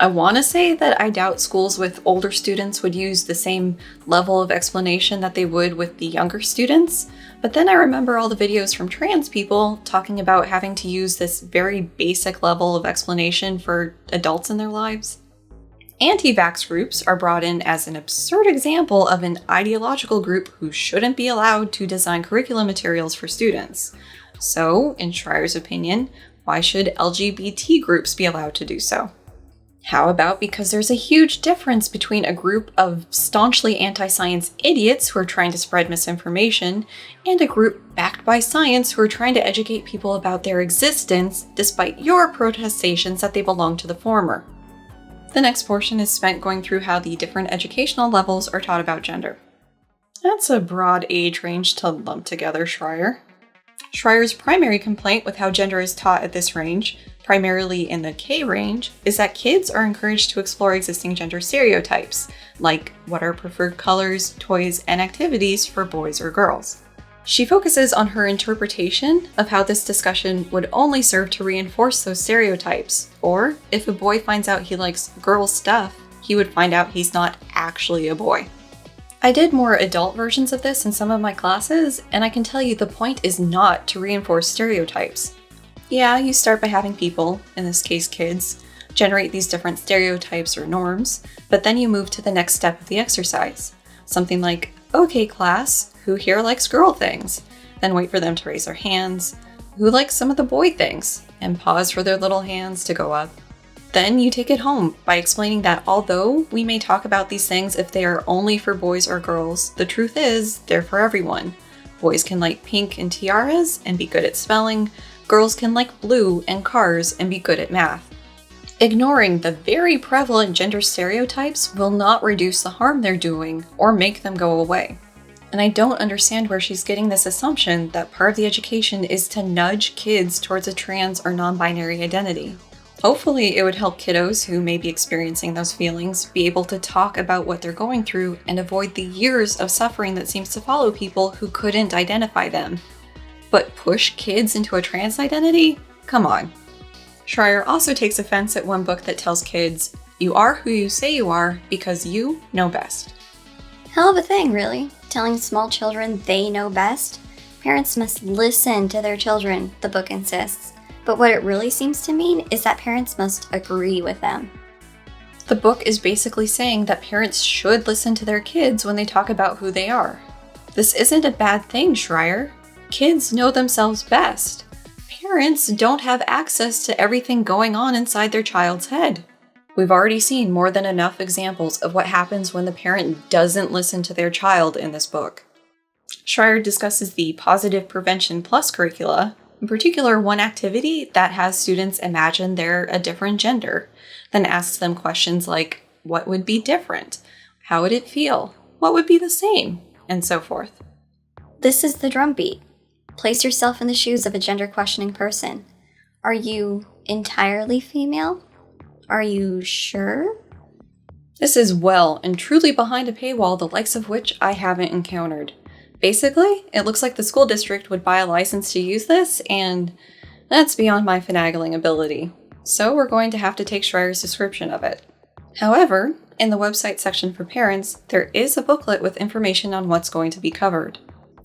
I want to say that I doubt schools with older students would use the same level of explanation that they would with the younger students, but then I remember all the videos from trans people talking about having to use this very basic level of explanation for adults in their lives. Anti-vax groups are brought in as an absurd example of an ideological group who shouldn't be allowed to design curriculum materials for students. So, in Shrier's opinion, why should LGBT groups be allowed to do so? How about because there's a huge difference between a group of staunchly anti-science idiots who are trying to spread misinformation and a group backed by science who are trying to educate people about their existence despite your protestations that they belong to the former. The next portion is spent going through how the different educational levels are taught about gender. That's a broad age range to lump together, Shrier. Shrier's primary complaint with how gender is taught at this range, primarily in the K range, is that kids are encouraged to explore existing gender stereotypes, like what are preferred colors, toys, and activities for boys or girls. She focuses on her interpretation of how this discussion would only serve to reinforce those stereotypes, or if a boy finds out he likes girl stuff, he would find out he's not actually a boy. I did more adult versions of this in some of my classes, and I can tell you the point is not to reinforce stereotypes. Yeah, you start by having people, in this case kids, generate these different stereotypes or norms, but then you move to the next step of the exercise. Something like, okay class, who here likes girl things? Then wait for them to raise their hands. Who likes some of the boy things? And pause for their little hands to go up. Then you take it home by explaining that although we may talk about these things if they are only for boys or girls, the truth is they're for everyone. Boys can like pink and tiaras and be good at spelling. Girls can like blue and cars and be good at math. Ignoring the very prevalent gender stereotypes will not reduce the harm they're doing or make them go away. And I don't understand where she's getting this assumption that part of the education is to nudge kids towards a trans or non-binary identity. Hopefully, it would help kiddos who may be experiencing those feelings be able to talk about what they're going through and avoid the years of suffering that seems to follow people who couldn't identify them. But push kids into a trans identity? Come on. Shrier also takes offense at one book that tells kids, you are who you say you are because you know best. Hell of a thing, really. Telling small children they know best. Parents must listen to their children, the book insists. But what it really seems to mean is that parents must agree with them. The book is basically saying that parents should listen to their kids when they talk about who they are. This isn't a bad thing, Shrier. Kids know themselves best. Parents don't have access to everything going on inside their child's head. We've already seen more than enough examples of what happens when the parent doesn't listen to their child in this book. Shrier discusses the Positive Prevention Plus curricula, in particular one activity that has students imagine they're a different gender, then asks them questions like, what would be different? How would it feel? What would be the same? And so forth. This is the drumbeat. Place yourself in the shoes of a gender-questioning person. Are you entirely female? Are you sure? This is well and truly behind a paywall the likes of which I haven't encountered. Basically, it looks like the school district would buy a license to use this, and that's beyond my finagling ability. So we're going to have to take Shrier's description of it. However, in the website section for parents, there is a booklet with information on what's going to be covered.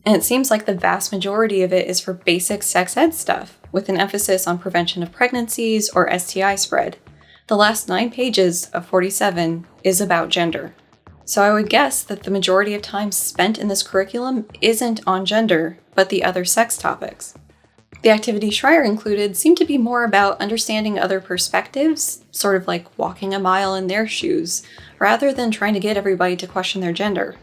And it seems like the vast majority of it is for basic sex ed stuff, with an emphasis on prevention of pregnancies or STI spread. The last 9 pages of 47 is about gender. So I would guess that the majority of time spent in this curriculum isn't on gender, but the other sex topics. The activities Shrier included seem to be more about understanding other perspectives, sort of like walking a mile in their shoes, rather than trying to get everybody to question their gender.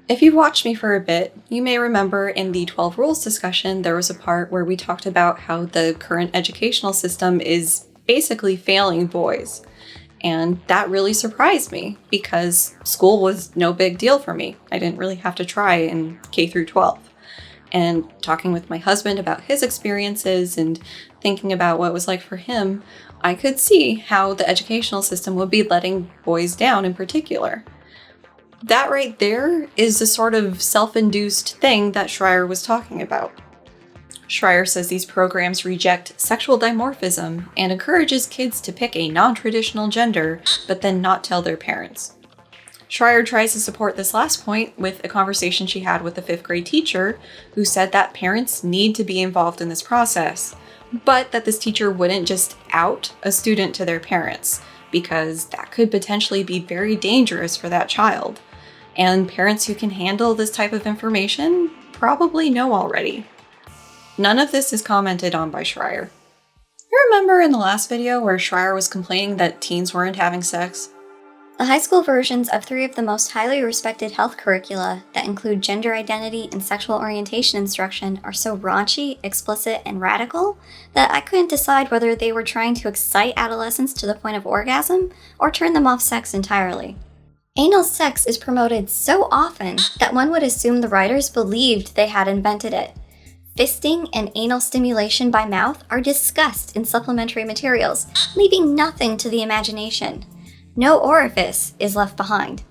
If you've watched me for a bit, you may remember in the 12 rules discussion, there was a part where we talked about how the current educational system is basically failing boys. And that really surprised me because school was no big deal for me. I didn't really have to try in K through 12. And talking with my husband about his experiences and thinking about what it was like for him, I could see how the educational system would be letting boys down in particular. That right there is the sort of self-induced thing that Shrier was talking about. Shrier says these programs reject sexual dimorphism and encourages kids to pick a non-traditional gender, but then not tell their parents. Shrier tries to support this last point with a conversation she had with a 5th grade teacher who said that parents need to be involved in this process, but that this teacher wouldn't just out a student to their parents, because that could potentially be very dangerous for that child. And parents who can handle this type of information probably know already. None of this is commented on by Shrier. You remember in the last video where Shrier was complaining that teens weren't having sex? The high school versions of 3 of the most highly respected health curricula that include gender identity and sexual orientation instruction are so raunchy, explicit, and radical that I couldn't decide whether they were trying to excite adolescents to the point of orgasm or turn them off sex entirely. Anal sex is promoted so often that one would assume the writers believed they had invented it. Fisting and anal stimulation by mouth are discussed in supplementary materials, leaving nothing to the imagination. No orifice is left behind.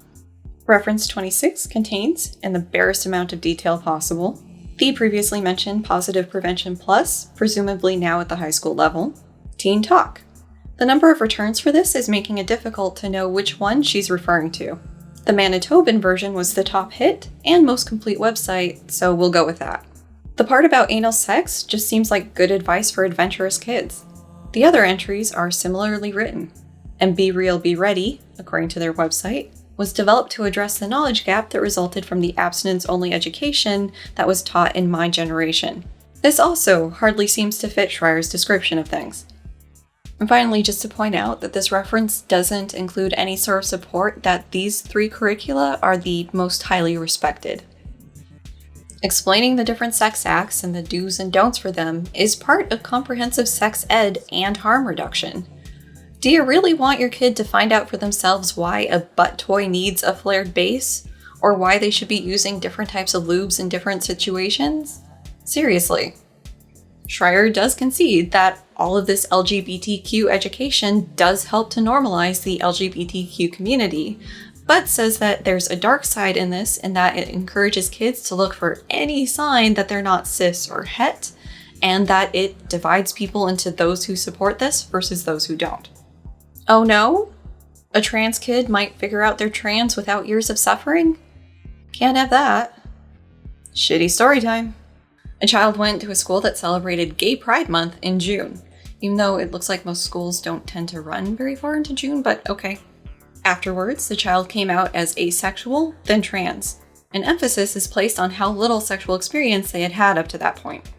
Reference 26 contains, in the barest amount of detail possible, the previously mentioned Positive Prevention Plus, presumably now at the high school level, Teen Talk. The number of returns for this is making it difficult to know which one she's referring to. The Manitoban version was the top hit and most complete website, so we'll go with that. The part about anal sex just seems like good advice for adventurous kids. The other entries are similarly written. And Be Real, Be Ready, according to their website, was developed to address the knowledge gap that resulted from the abstinence-only education that was taught in my generation. This also hardly seems to fit Shrier's description of things. And finally, just to point out that this reference doesn't include any sort of support that these 3 curricula are the most highly respected. Explaining the different sex acts and the do's and don'ts for them is part of comprehensive sex ed and harm reduction. Do you really want your kid to find out for themselves why a butt toy needs a flared base? Or why they should be using different types of lubes in different situations? Seriously. Shrier does concede that all of this LGBTQ education does help to normalize the LGBTQ community, but says that there's a dark side in this in that it encourages kids to look for any sign that they're not cis or het, and that it divides people into those who support this versus those who don't. Oh no? A trans kid might figure out they're trans without years of suffering? Can't have that. Shitty story time. A child went to a school that celebrated Gay Pride Month in June, even though it looks like most schools don't tend to run very far into June, but okay. Afterwards, the child came out as asexual, then trans. An emphasis is placed on how little sexual experience they had had up to that point.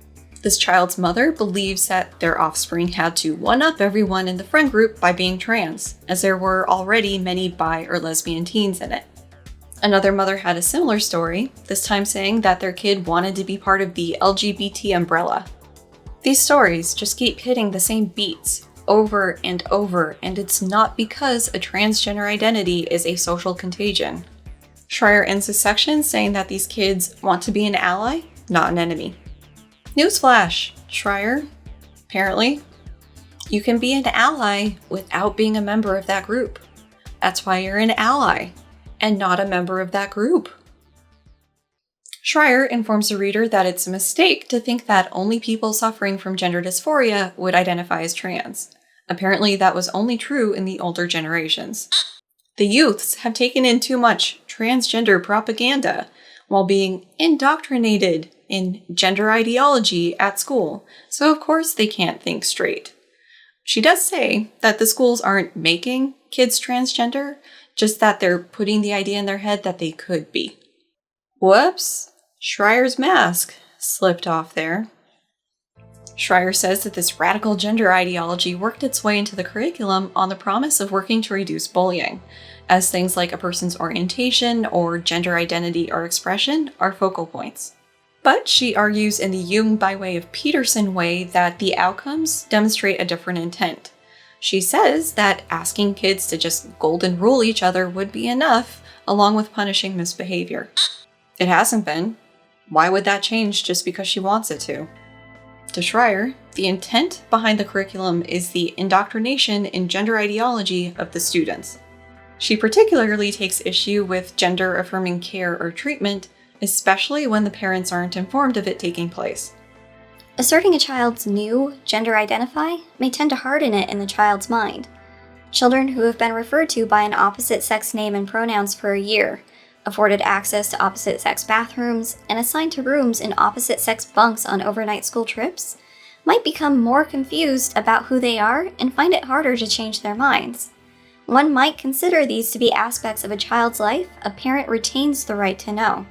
This child's mother believes that their offspring had to one-up everyone in the friend group by being trans, as there were already many bi or lesbian teens in it. Another mother had a similar story, this time saying that their kid wanted to be part of the LGBT umbrella. These stories just keep hitting the same beats over and over, and it's not because a transgender identity is a social contagion. Shrier ends his section saying that these kids want to be an ally, not an enemy. Newsflash, Shrier. Apparently, you can be an ally without being a member of that group. That's why you're an ally, and not a member of that group. Shrier informs the reader that it's a mistake to think that only people suffering from gender dysphoria would identify as trans. Apparently, that was only true in the older generations. The youths have taken in too much transgender propaganda while being indoctrinated in gender ideology at school, so of course they can't think straight. She does say that the schools aren't making kids transgender, just that they're putting the idea in their head that they could be. Whoops, Shrier's mask slipped off there. Shrier says that this radical gender ideology worked its way into the curriculum on the promise of working to reduce bullying, as things like a person's orientation or gender identity or expression are focal points. But she argues in the Jung by way of Peterson way that the outcomes demonstrate a different intent. She says that asking kids to just golden rule each other would be enough, along with punishing misbehavior. It hasn't been. Why would that change just because she wants it to? To Shrier, the intent behind the curriculum is the indoctrination in gender ideology of the students. She particularly takes issue with gender-affirming care or treatment, especially when the parents aren't informed of it taking place. Asserting a child's new gender identify may tend to harden it in the child's mind. Children who have been referred to by an opposite-sex name and pronouns for a year, afforded access to opposite-sex bathrooms, and assigned to rooms in opposite-sex bunks on overnight school trips, might become more confused about who they are and find it harder to change their minds. One might consider these to be aspects of a child's life a parent retains the right to know.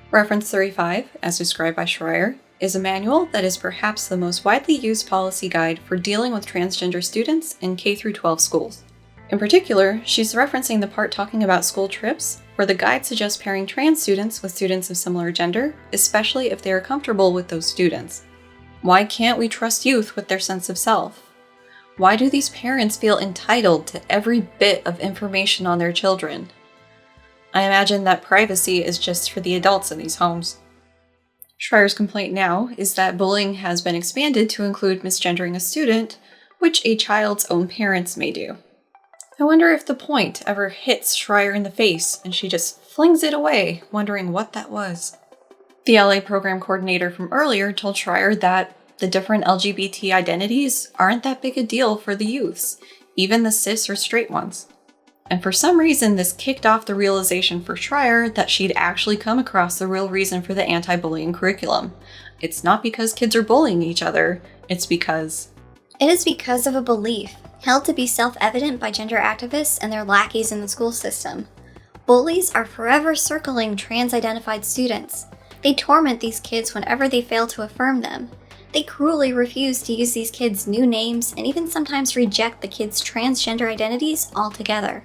Reference 35, as described by Shrier, is a manual that is perhaps the most widely used policy guide for dealing with transgender students in K-12 schools. In particular, she's referencing the part talking about school trips, where the guide suggests pairing trans students with students of similar gender, especially if they are comfortable with those students. Why can't we trust youth with their sense of self? Why do these parents feel entitled to every bit of information on their children? I imagine that privacy is just for the adults in these homes. Shrier's complaint now is that bullying has been expanded to include misgendering a student, which a child's own parents may do. I wonder if the point ever hits Shrier in the face and she just flings it away, wondering what that was. The LA program coordinator from earlier told Shrier that the different LGBT identities aren't that big a deal for the youths, even the cis or straight ones. And for some reason, this kicked off the realization for Shrier that she'd actually come across the real reason for the anti-bullying curriculum. It's not because kids are bullying each other, it's because... It is because of a belief, held to be self-evident by gender activists and their lackeys in the school system. Bullies are forever circling trans-identified students. They torment these kids whenever they fail to affirm them. They cruelly refuse to use these kids' new names and even sometimes reject the kids' transgender identities altogether.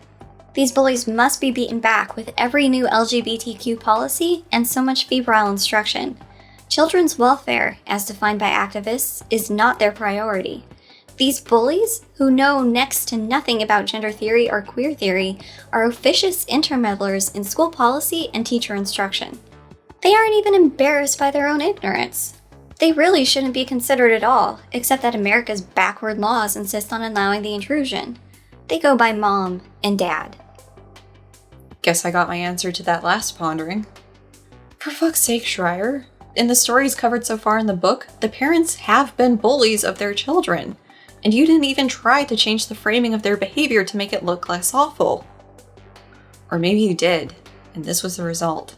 These bullies must be beaten back with every new LGBTQ policy and so much febrile instruction. Children's welfare, as defined by activists, is not their priority. These bullies, who know next to nothing about gender theory or queer theory, are officious intermeddlers in school policy and teacher instruction. They aren't even embarrassed by their own ignorance. They really shouldn't be considered at all, except that America's backward laws insist on allowing the intrusion. They go by mom and dad. Guess I got my answer to that last pondering. For fuck's sake, Shrier. In the stories covered so far in the book, the parents have been bullies of their children, and you didn't even try to change the framing of their behavior to make it look less awful. Or maybe you did, and this was the result.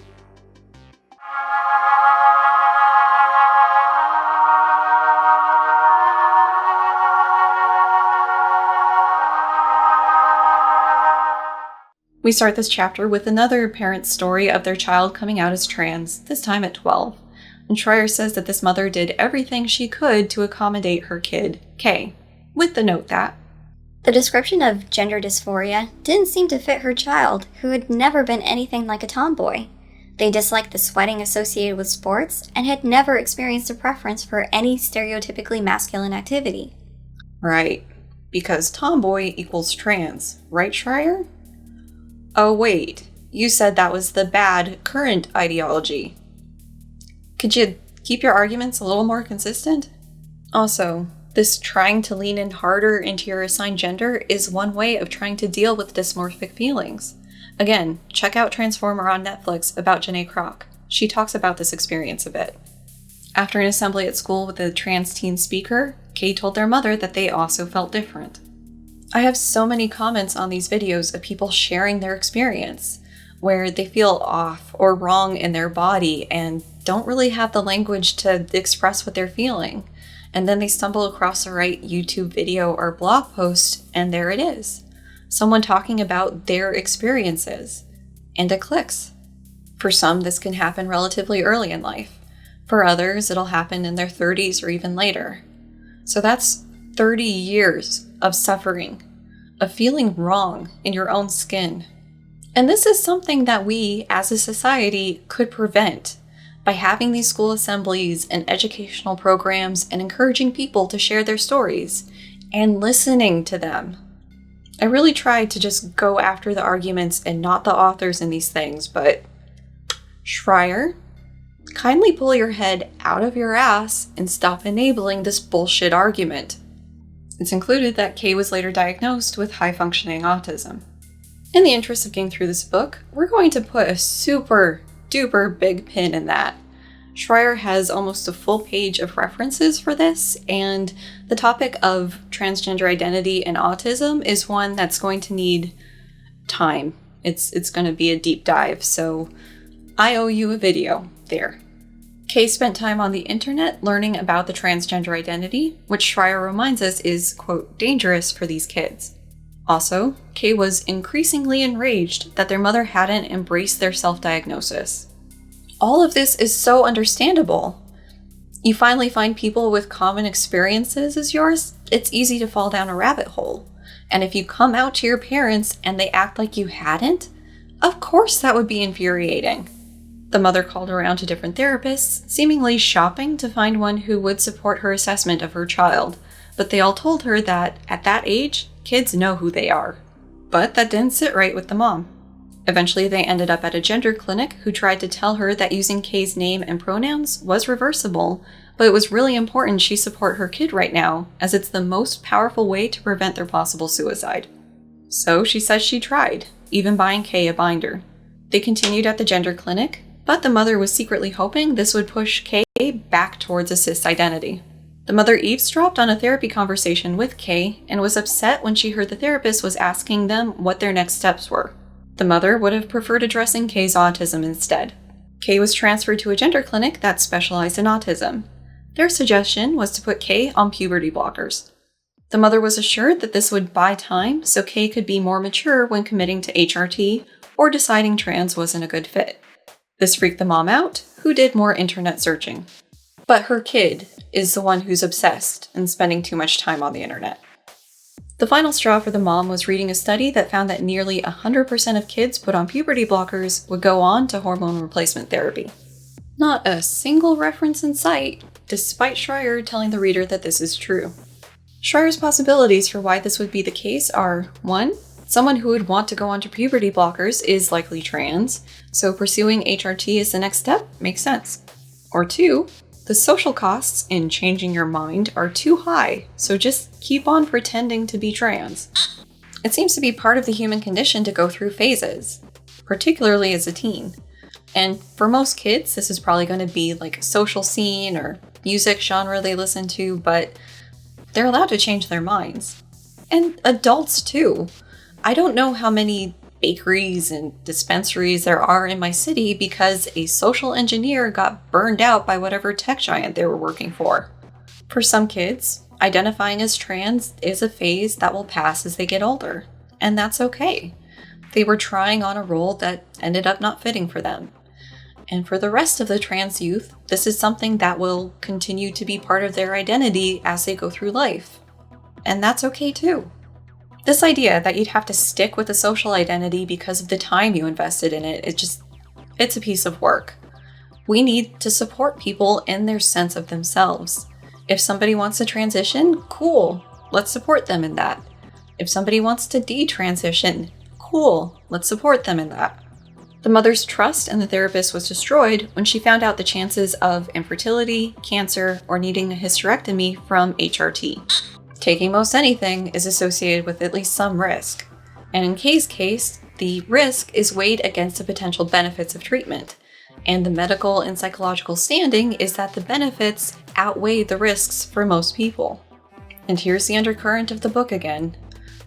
We start this chapter with another parent's story of their child coming out as trans, this time at 12. And Shrier says that this mother did everything she could to accommodate her kid, Kay, with the note that the description of gender dysphoria didn't seem to fit her child, who had never been anything like a tomboy. They disliked the sweating associated with sports and had never experienced a preference for any stereotypically masculine activity. Right, because tomboy equals trans, right, Shrier? Oh wait, you said that was the bad, current ideology. Could you keep your arguments a little more consistent? Also, this trying to lean in harder into your assigned gender is one way of trying to deal with dysmorphic feelings. Again, check out Transformer on Netflix about Janae Kroc. She talks about this experience a bit. After an assembly at school with a trans teen speaker, Kay told their mother that they also felt different. I have so many comments on these videos of people sharing their experience, where they feel off or wrong in their body and don't really have the language to express what they're feeling. And then they stumble across the right YouTube video or blog post, and there it is. Someone talking about their experiences. And it clicks. For some, this can happen relatively early in life. For others, it'll happen in their 30s or even later. So that's 30 years of suffering, of feeling wrong in your own skin. And this is something that we, as a society, could prevent by having these school assemblies and educational programs and encouraging people to share their stories and listening to them. I really tried to just go after the arguments and not the authors in these things, but Shrier, kindly pull your head out of your ass and stop enabling this bullshit argument. It's included that Kay was later diagnosed with high-functioning autism. In the interest of getting through this book, we're going to put a super duper big pin in that. Shrier has almost a full page of references for this, and the topic of transgender identity and autism is one that's going to need time. It's going to be a deep dive, so I owe you a video there. Kay spent time on the internet learning about the transgender identity, which Shrier reminds us is, quote, dangerous for these kids. Also, Kay was increasingly enraged that their mother hadn't embraced their self-diagnosis. All of this is so understandable. You finally find people with common experiences as yours, it's easy to fall down a rabbit hole. And if you come out to your parents and they act like you hadn't, of course that would be infuriating. The mother called around to different therapists, seemingly shopping to find one who would support her assessment of her child, but they all told her that, at that age, kids know who they are. But that didn't sit right with the mom. Eventually, they ended up at a gender clinic who tried to tell her that using Kay's name and pronouns was reversible, but it was really important she support her kid right now, as it's the most powerful way to prevent their possible suicide. So she says she tried, even buying Kay a binder. They continued at the gender clinic, but the mother was secretly hoping this would push Kay back towards a cis identity. The mother eavesdropped on a therapy conversation with Kay and was upset when she heard the therapist was asking them what their next steps were. The mother would have preferred addressing Kay's autism instead. Kay was transferred to a gender clinic that specialized in autism. Their suggestion was to put Kay on puberty blockers. The mother was assured that this would buy time so Kay could be more mature when committing to HRT or deciding trans wasn't a good fit. This freaked the mom out, who did more internet searching. But her kid is the one who's obsessed and spending too much time on the internet. The final straw for the mom was reading a study that found that nearly 100% of kids put on puberty blockers would go on to hormone replacement therapy. Not a single reference in sight, despite Shrier telling the reader that this is true. Shrier's possibilities for why this would be the case are: 1. Someone who would want to go onto puberty blockers is likely trans, so pursuing HRT as the next step makes sense. Or 2. The social costs in changing your mind are too high, so just keep on pretending to be trans. It seems to be part of the human condition to go through phases, particularly as a teen. And for most kids, this is probably going to be like a social scene or music genre they listen to, but they're allowed to change their minds. And adults too. I don't know how many bakeries and dispensaries there are in my city because a social engineer got burned out by whatever tech giant they were working for. For some kids, identifying as trans is a phase that will pass as they get older, and that's okay. They were trying on a role that ended up not fitting for them. And for the rest of the trans youth, this is something that will continue to be part of their identity as they go through life. And that's okay too. This idea that you'd have to stick with a social identity because of the time you invested in it, it's a piece of work. We need to support people in their sense of themselves. If somebody wants to transition, cool, let's support them in that. If somebody wants to detransition, cool, let's support them in that. The mother's trust in the therapist was destroyed when she found out the chances of infertility, cancer, or needing a hysterectomy from HRT. Taking most anything is associated with at least some risk. And in Kay's case, the risk is weighed against the potential benefits of treatment. And the medical and psychological standing is that the benefits outweigh the risks for most people. And here's the undercurrent of the book again.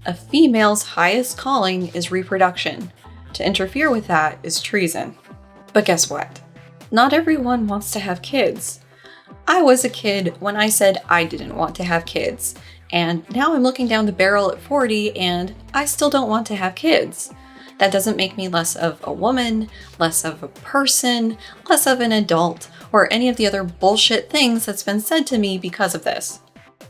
A female's highest calling is reproduction. To interfere with that is treason. But guess what? Not everyone wants to have kids. I was a kid when I said I didn't want to have kids. And now I'm looking down the barrel at 40 and I still don't want to have kids. That doesn't make me less of a woman, less of a person, less of an adult, or any of the other bullshit things that's been said to me because of this.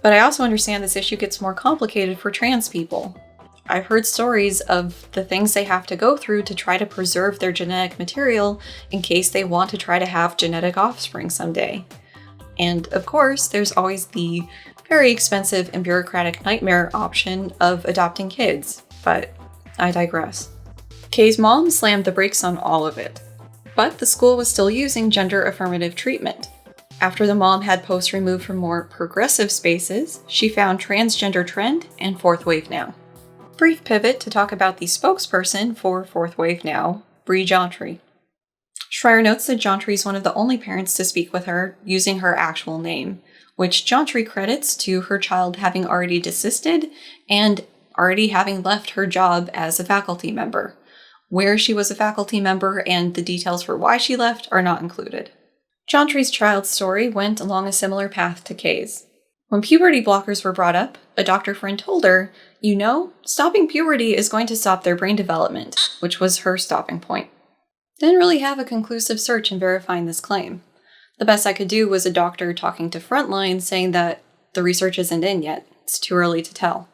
But I also understand this issue gets more complicated for trans people. I've heard stories of the things they have to go through to try to preserve their genetic material in case they want to try to have genetic offspring someday. And of course, there's always the very expensive and bureaucratic nightmare option of adopting kids, but I digress. Kay's mom slammed the brakes on all of it, but the school was still using gender affirmative treatment. After the mom had posts removed from more progressive spaces, she found Transgender Trend and Fourth Wave Now. Brief pivot to talk about the spokesperson for Fourth Wave Now, Bree Jontry. Shrier notes that Jontry is one of the only parents to speak with her using her actual name, which Jontry credits to her child having already desisted and already having left her job as a faculty member. Where she was a faculty member and the details for why she left are not included. Jontry's child's story went along a similar path to Kay's. When puberty blockers were brought up, a doctor friend told her, stopping puberty is going to stop their brain development, which was her stopping point. Didn't really have a conclusive search in verifying this claim. The best I could do was a doctor talking to Frontline saying that the research isn't in yet. It's too early to tell.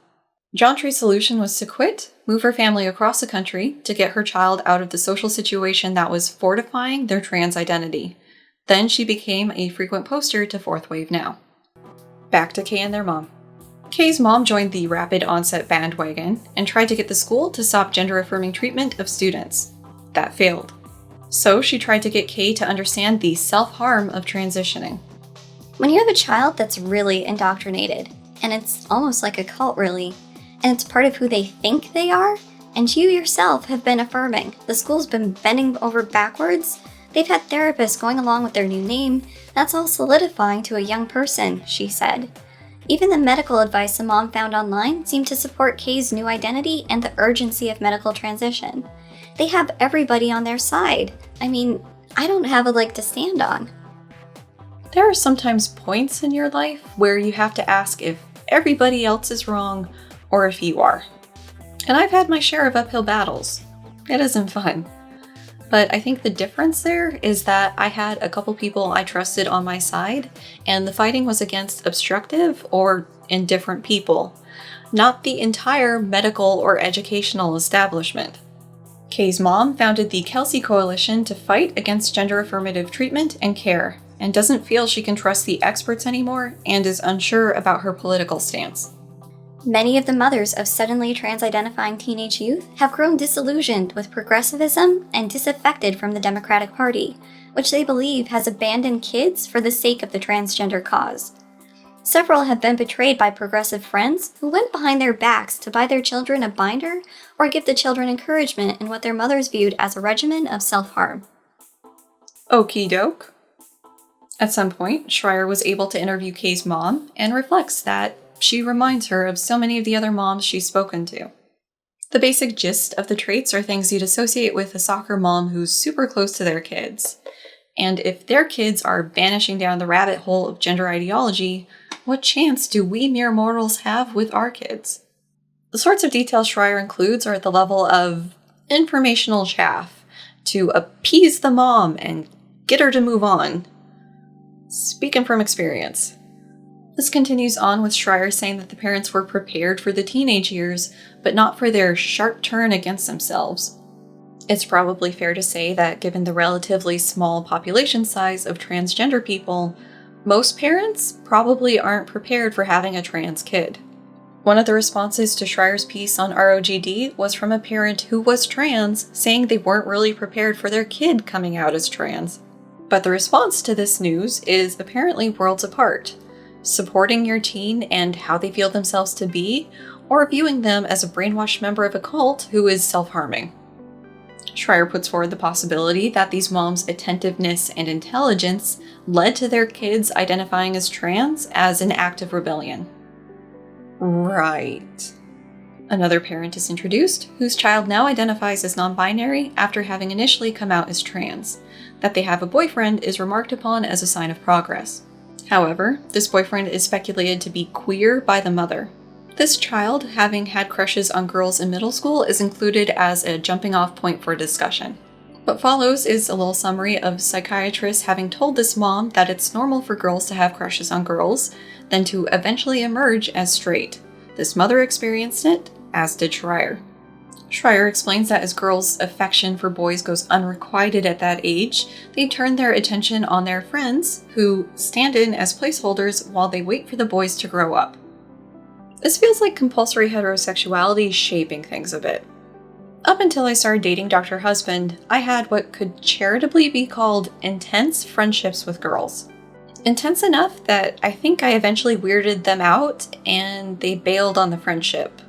Jauntry's solution was to quit, move her family across the country to get her child out of the social situation that was fortifying their trans identity. Then she became a frequent poster to Fourth Wave Now. Back to Kay and their mom. Kay's mom joined the rapid onset bandwagon and tried to get the school to stop gender-affirming treatment of students. That failed. So she tried to get Kay to understand the self-harm of transitioning. When you're the child that's really indoctrinated, and it's almost like a cult really, and it's part of who they think they are, and you yourself have been affirming, the school's been bending over backwards, they've had therapists going along with their new name, that's all solidifying to a young person, she said. Even the medical advice the mom found online seemed to support Kay's new identity and the urgency of medical transition. They have everybody on their side. I mean, I don't have a leg to stand on. There are sometimes points in your life where you have to ask if everybody else is wrong or if you are. And I've had my share of uphill battles. It isn't fun. But I think the difference there is that I had a couple people I trusted on my side, and the fighting was against obstructive or indifferent people, not the entire medical or educational establishment. Kay's mom founded the Kelsey Coalition to fight against gender-affirmative treatment and care, and doesn't feel she can trust the experts anymore and is unsure about her political stance. Many of the mothers of suddenly trans-identifying teenage youth have grown disillusioned with progressivism and disaffected from the Democratic Party, which they believe has abandoned kids for the sake of the transgender cause. Several have been betrayed by progressive friends who went behind their backs to buy their children a binder or give the children encouragement in what their mothers viewed as a regimen of self-harm. Okie doke. At some point, Shrier was able to interview Kay's mom and reflects that she reminds her of so many of the other moms she's spoken to. The basic gist of the traits are things you'd associate with a soccer mom who's super close to their kids. And if their kids are vanishing down the rabbit hole of gender ideology, what chance do we mere mortals have with our kids? The sorts of details Shrier includes are at the level of informational chaff to appease the mom and get her to move on. Speaking from experience. This continues on with Shrier saying that the parents were prepared for the teenage years, but not for their sharp turn against themselves. It's probably fair to say that given the relatively small population size of transgender people, most parents probably aren't prepared for having a trans kid. One of the responses to Shrier's piece on ROGD was from a parent who was trans, saying they weren't really prepared for their kid coming out as trans. But the response to this news is apparently worlds apart, supporting your teen and how they feel themselves to be, or viewing them as a brainwashed member of a cult who is self-harming. Shrier puts forward the possibility that these moms' attentiveness and intelligence led to their kids identifying as trans as an act of rebellion. Right. Another parent is introduced, whose child now identifies as non-binary after having initially come out as trans. That they have a boyfriend is remarked upon as a sign of progress. However, this boyfriend is speculated to be queer by the mother. This child, having had crushes on girls in middle school, is included as a jumping-off point for discussion. What follows is a little summary of psychiatrists having told this mom that it's normal for girls to have crushes on girls, then to eventually emerge as straight. This mother experienced it, as did Shrier. Shrier explains that as girls' affection for boys goes unrequited at that age, they turn their attention on their friends, who stand in as placeholders while they wait for the boys to grow up. This feels like compulsory heterosexuality shaping things a bit. Up until I started dating Dr. Husband, I had what could charitably be called intense friendships with girls. Intense enough that I think I eventually weirded them out and they bailed on the friendship.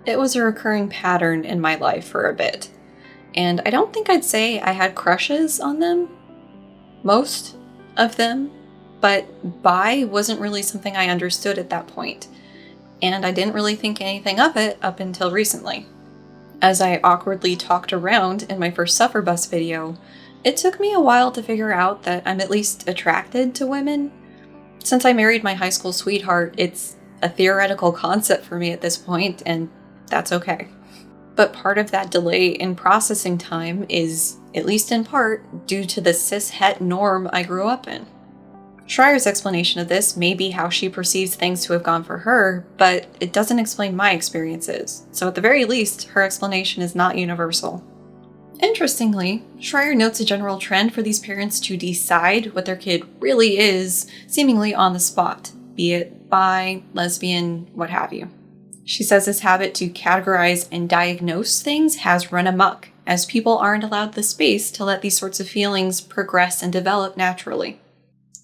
It was a recurring pattern in my life for a bit. And I don't think I'd say I had crushes on them. Most of them. But bi wasn't really something I understood at that point. And I didn't really think anything of it up until recently. As I awkwardly talked around in my first Suffer Bus video, it took me a while to figure out that I'm at least attracted to women. Since I married my high school sweetheart, it's a theoretical concept for me at this point, and that's okay. but part of that delay in processing time is, at least in part, due to the cis-het norm I grew up in. Shrier's explanation of this may be how she perceives things to have gone for her, but it doesn't explain my experiences, so at the very least, her explanation is not universal. Interestingly, Shrier notes a general trend for these parents to decide what their kid really is, seemingly on the spot, be it bi, lesbian, what have you. She says this habit to categorize and diagnose things has run amok, as people aren't allowed the space to let these sorts of feelings progress and develop naturally.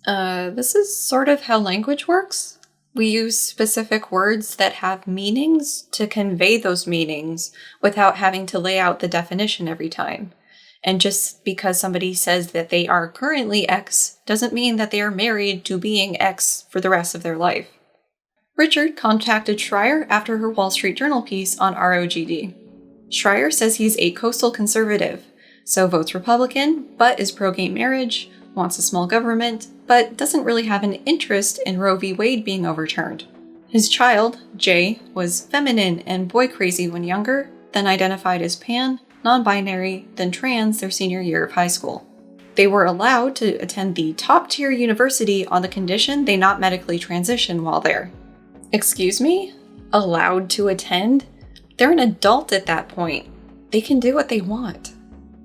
This is sort of how language works. We use specific words that have meanings to convey those meanings without having to lay out the definition every time. And just because somebody says that they are currently X doesn't mean that they are married to being X for the rest of their life. Richard contacted Shrier after her Wall Street Journal piece on ROGD. Shrier says he's a coastal conservative, so votes Republican, but is pro-gay marriage, wants a small government, but doesn't really have an interest in Roe v. Wade being overturned. His child, Jay, was feminine and boy-crazy when younger, then identified as pan, non-binary, then trans their senior year of high school. They were allowed to attend the top-tier university on the condition they not medically transition while there. Excuse me? Allowed to attend? They're an adult at that point. They can do what they want.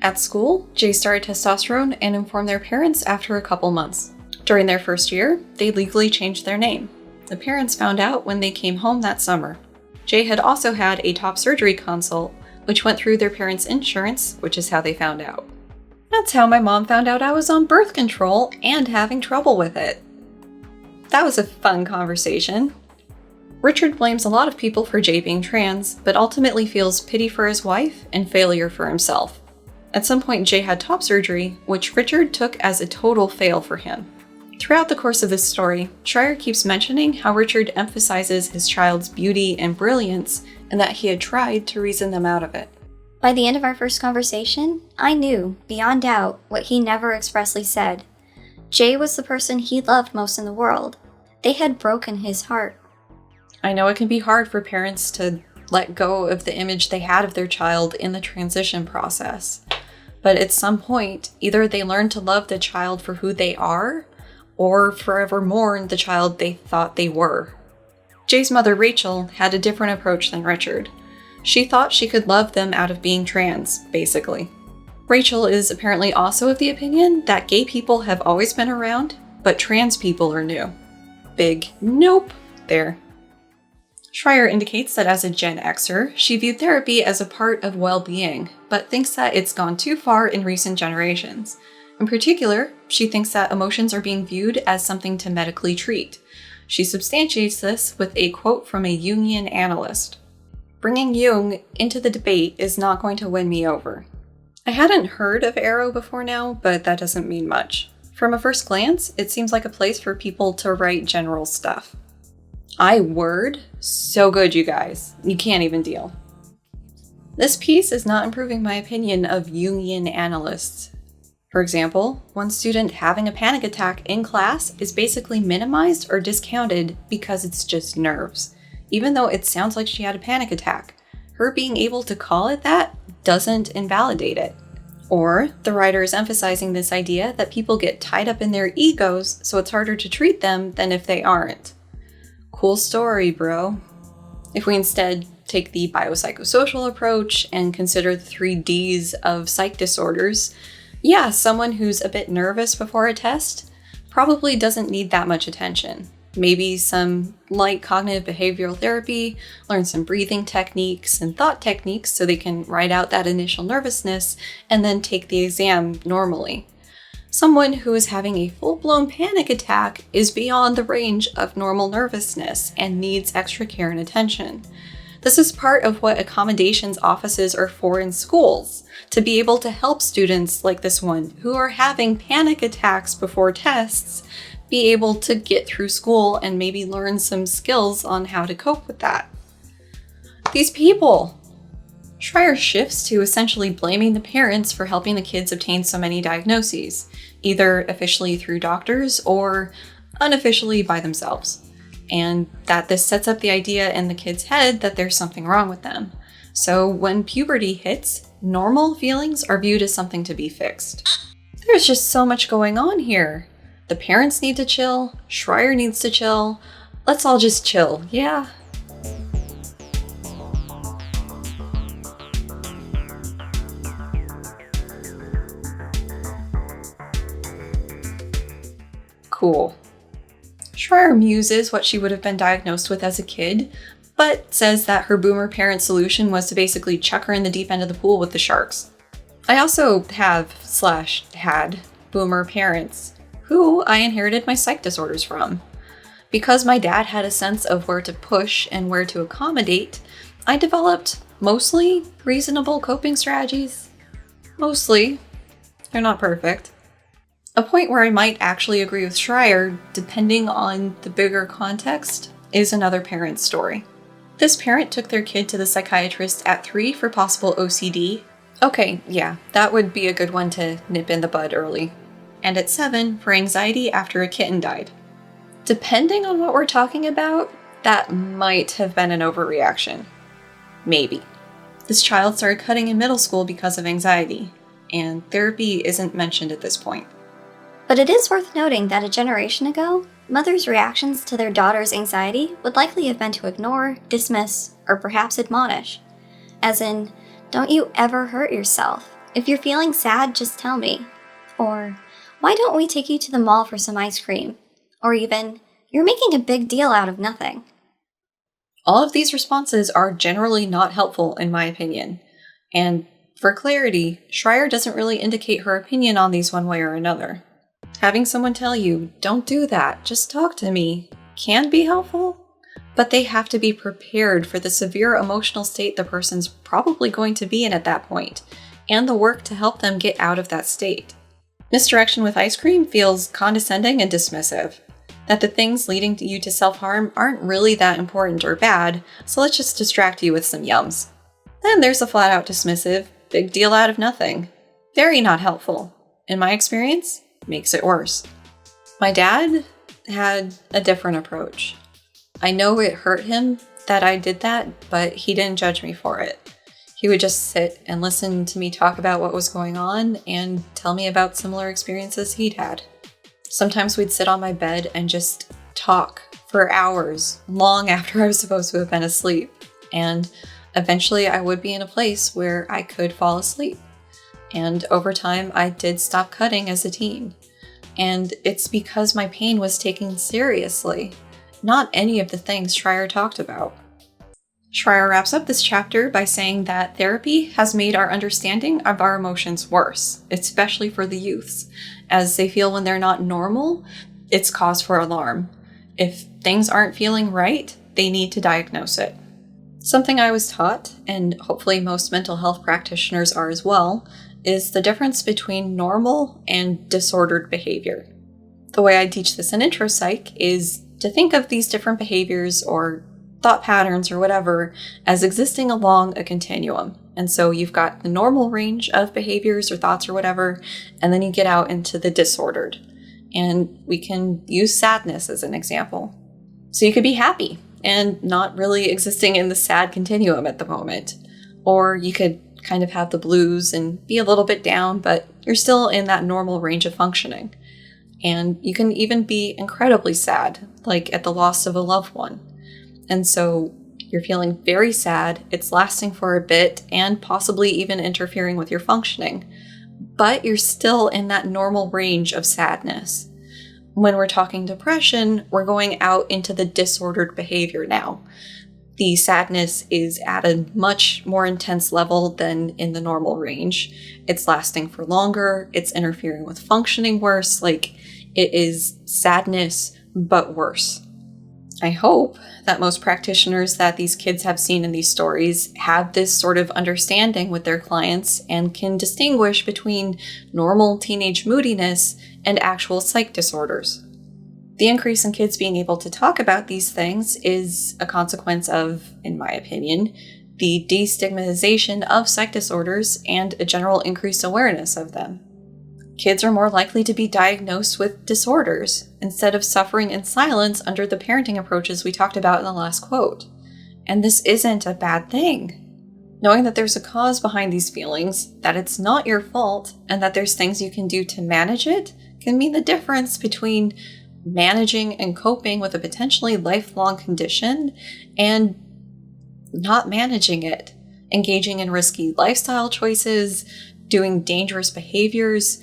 At school, Jay started testosterone and informed their parents after a couple months. During their first year, they legally changed their name. The parents found out when they came home that summer. Jay had also had a top surgery consult, which went through their parents' insurance, which is how they found out. That's how my mom found out I was on birth control and having trouble with it. That was a fun conversation. Richard blames a lot of people for Jay being trans, but ultimately feels pity for his wife and failure for himself. At some point, Jay had top surgery, which Richard took as a total fail for him. Throughout the course of this story, Shrier keeps mentioning how Richard emphasizes his child's beauty and brilliance, and that he had tried to reason them out of it. By the end of our first conversation, I knew, beyond doubt, what he never expressly said. Jay was the person he loved most in the world. They had broken his heart. I know it can be hard for parents to let go of the image they had of their child in the transition process. But at some point, either they learn to love the child for who they are, or forever mourn the child they thought they were. Jay's mother, Rachel, had a different approach than Richard. She thought she could love them out of being trans, basically. Rachel is apparently also of the opinion that gay people have always been around, but trans people are new. Big nope there. Shrier indicates that as a Gen Xer, she viewed therapy as a part of well-being, but thinks that it's gone too far in recent generations. In particular, she thinks that emotions are being viewed as something to medically treat. She substantiates this with a quote from a Jungian analyst. Bringing Jung into the debate is not going to win me over. I hadn't heard of Arrow before now, but that doesn't mean much. From a first glance, it seems like a place for people to write general stuff. Word? So good, you guys. You can't even deal. This piece is not improving my opinion of Jungian analysts. For example, one student having a panic attack in class is basically minimized or discounted because it's just nerves, even though it sounds like she had a panic attack. Her being able to call it that doesn't invalidate it. Or the writer is emphasizing this idea that people get tied up in their egos, so it's harder to treat them than if they aren't. Cool story, bro. If we instead take the biopsychosocial approach and consider the 3 Ds of psych disorders, yeah, someone who's a bit nervous before a test probably doesn't need that much attention. Maybe some light cognitive behavioral therapy, learn some breathing techniques and thought techniques so they can ride out that initial nervousness and then take the exam normally. Someone who is having a full-blown panic attack is beyond the range of normal nervousness and needs extra care and attention. This is part of what accommodations offices are for in schools, to be able to help students like this one who are having panic attacks before tests be able to get through school and maybe learn some skills on how to cope with that. These people! Shrier shifts to essentially blaming the parents for helping the kids obtain so many diagnoses, either officially through doctors or unofficially by themselves, and that this sets up the idea in the kid's head that there's something wrong with them. So when puberty hits, normal feelings are viewed as something to be fixed. There's just so much going on here. The parents need to chill, Shrier needs to chill. Let's all just chill, yeah? Cool. Shrier muses what she would have been diagnosed with as a kid, but says that her boomer parent solution was to basically chuck her in the deep end of the pool with the sharks. I also had boomer parents who I inherited my psych disorders from. Because my dad had a sense of where to push and where to accommodate, I developed mostly reasonable coping strategies. Mostly. They're not perfect. A point where I might actually agree with Shrier, depending on the bigger context, is another parent's story. This parent took their kid to the psychiatrist at 3 for possible OCD. Okay, yeah, that would be a good one to nip in the bud early. And at 7 for anxiety after a kitten died. Depending on what we're talking about, that might have been an overreaction. Maybe. This child started cutting in middle school because of anxiety, and therapy isn't mentioned at this point. But it is worth noting that a generation ago, mothers' reactions to their daughter's anxiety would likely have been to ignore, dismiss, or perhaps admonish. As in, don't you ever hurt yourself. If you're feeling sad, just tell me. Or, why don't we take you to the mall for some ice cream? Or even, you're making a big deal out of nothing. All of these responses are generally not helpful in my opinion. And for clarity, Shrier doesn't really indicate her opinion on these one way or another. Having someone tell you, don't do that, just talk to me, can be helpful, but they have to be prepared for the severe emotional state the person's probably going to be in at that point, and the work to help them get out of that state. Misdirection with ice cream feels condescending and dismissive, that the things leading you to self-harm aren't really that important or bad, so let's just distract you with some yums. Then there's a flat-out dismissive, big deal out of nothing. Very not helpful. In my experience, makes it worse. My dad had a different approach. I know it hurt him that I did that, but he didn't judge me for it. He would just sit and listen to me talk about what was going on and tell me about similar experiences he'd had. Sometimes we'd sit on my bed and just talk for hours, long after I was supposed to have been asleep. And eventually I would be in a place where I could fall asleep. And over time, I did stop cutting as a teen. And it's because my pain was taken seriously, not any of the things Shrier talked about. Shrier wraps up this chapter by saying that therapy has made our understanding of our emotions worse, especially for the youths, as they feel when they're not normal, it's cause for alarm. If things aren't feeling right, they need to diagnose it. Something I was taught, and hopefully most mental health practitioners are as well, is the difference between normal and disordered behavior. The way I teach this in intro psych is to think of these different behaviors or thought patterns or whatever as existing along a continuum. And so you've got the normal range of behaviors or thoughts or whatever, and then you get out into the disordered. And we can use sadness as an example. So you could be happy and not really existing in the sad continuum at the moment. Or you could kind of have the blues and be a little bit down, but you're still in that normal range of functioning. And you can even be incredibly sad, like at the loss of a loved one. And so you're feeling very sad, it's lasting for a bit, and possibly even interfering with your functioning. But you're still in that normal range of sadness. When we're talking depression, we're going out into the disordered behavior now. The sadness is at a much more intense level than in the normal range. It's lasting for longer, it's interfering with functioning worse, like it is sadness, but worse. I hope that most practitioners that these kids have seen in these stories have this sort of understanding with their clients and can distinguish between normal teenage moodiness and actual psych disorders. The increase in kids being able to talk about these things is a consequence of, in my opinion, the destigmatization of psych disorders and a general increased awareness of them. Kids are more likely to be diagnosed with disorders instead of suffering in silence under the parenting approaches we talked about in the last quote. And this isn't a bad thing. Knowing that there's a cause behind these feelings, that it's not your fault, and that there's things you can do to manage it can mean the difference between managing and coping with a potentially lifelong condition and not managing it, engaging in risky lifestyle choices, doing dangerous behaviors,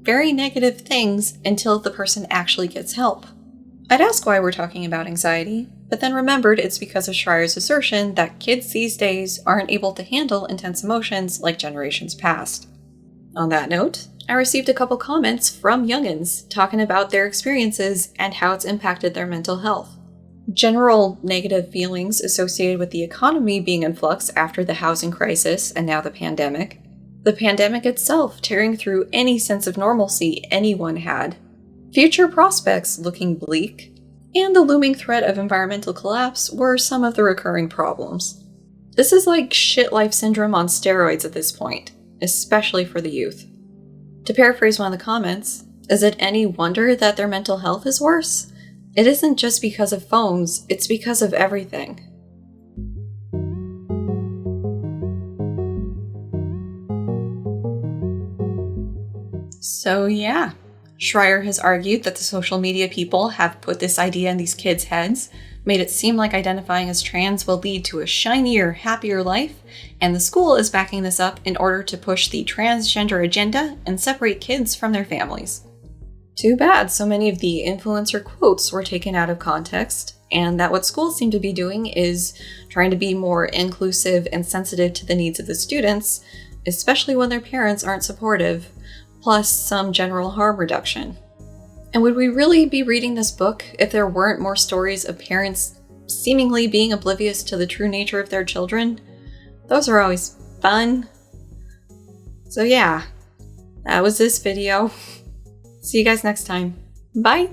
very negative things until the person actually gets help. I'd ask why we're talking about anxiety, but then remembered it's because of Shrier's assertion that kids these days aren't able to handle intense emotions like generations past. On that note, I received a couple comments from youngins talking about their experiences and how it's impacted their mental health. General negative feelings associated with the economy being in flux after the housing crisis and now the pandemic itself tearing through any sense of normalcy anyone had, future prospects looking bleak, and the looming threat of environmental collapse were some of the recurring problems. This is like shit life syndrome on steroids at this point, especially for the youth. To paraphrase one of the comments, is it any wonder that their mental health is worse? It isn't just because of phones, it's because of everything. So yeah, Shrier has argued that the social media people have put this idea in these kids' heads, made it seem like identifying as trans will lead to a shinier, happier life, and the school is backing this up in order to push the transgender agenda and separate kids from their families. Too bad so many of the influencer quotes were taken out of context, and that what schools seem to be doing is trying to be more inclusive and sensitive to the needs of the students, especially when their parents aren't supportive, plus some general harm reduction. And would we really be reading this book if there weren't more stories of parents seemingly being oblivious to the true nature of their children? Those are always fun. So yeah, that was this video. See you guys next time. Bye!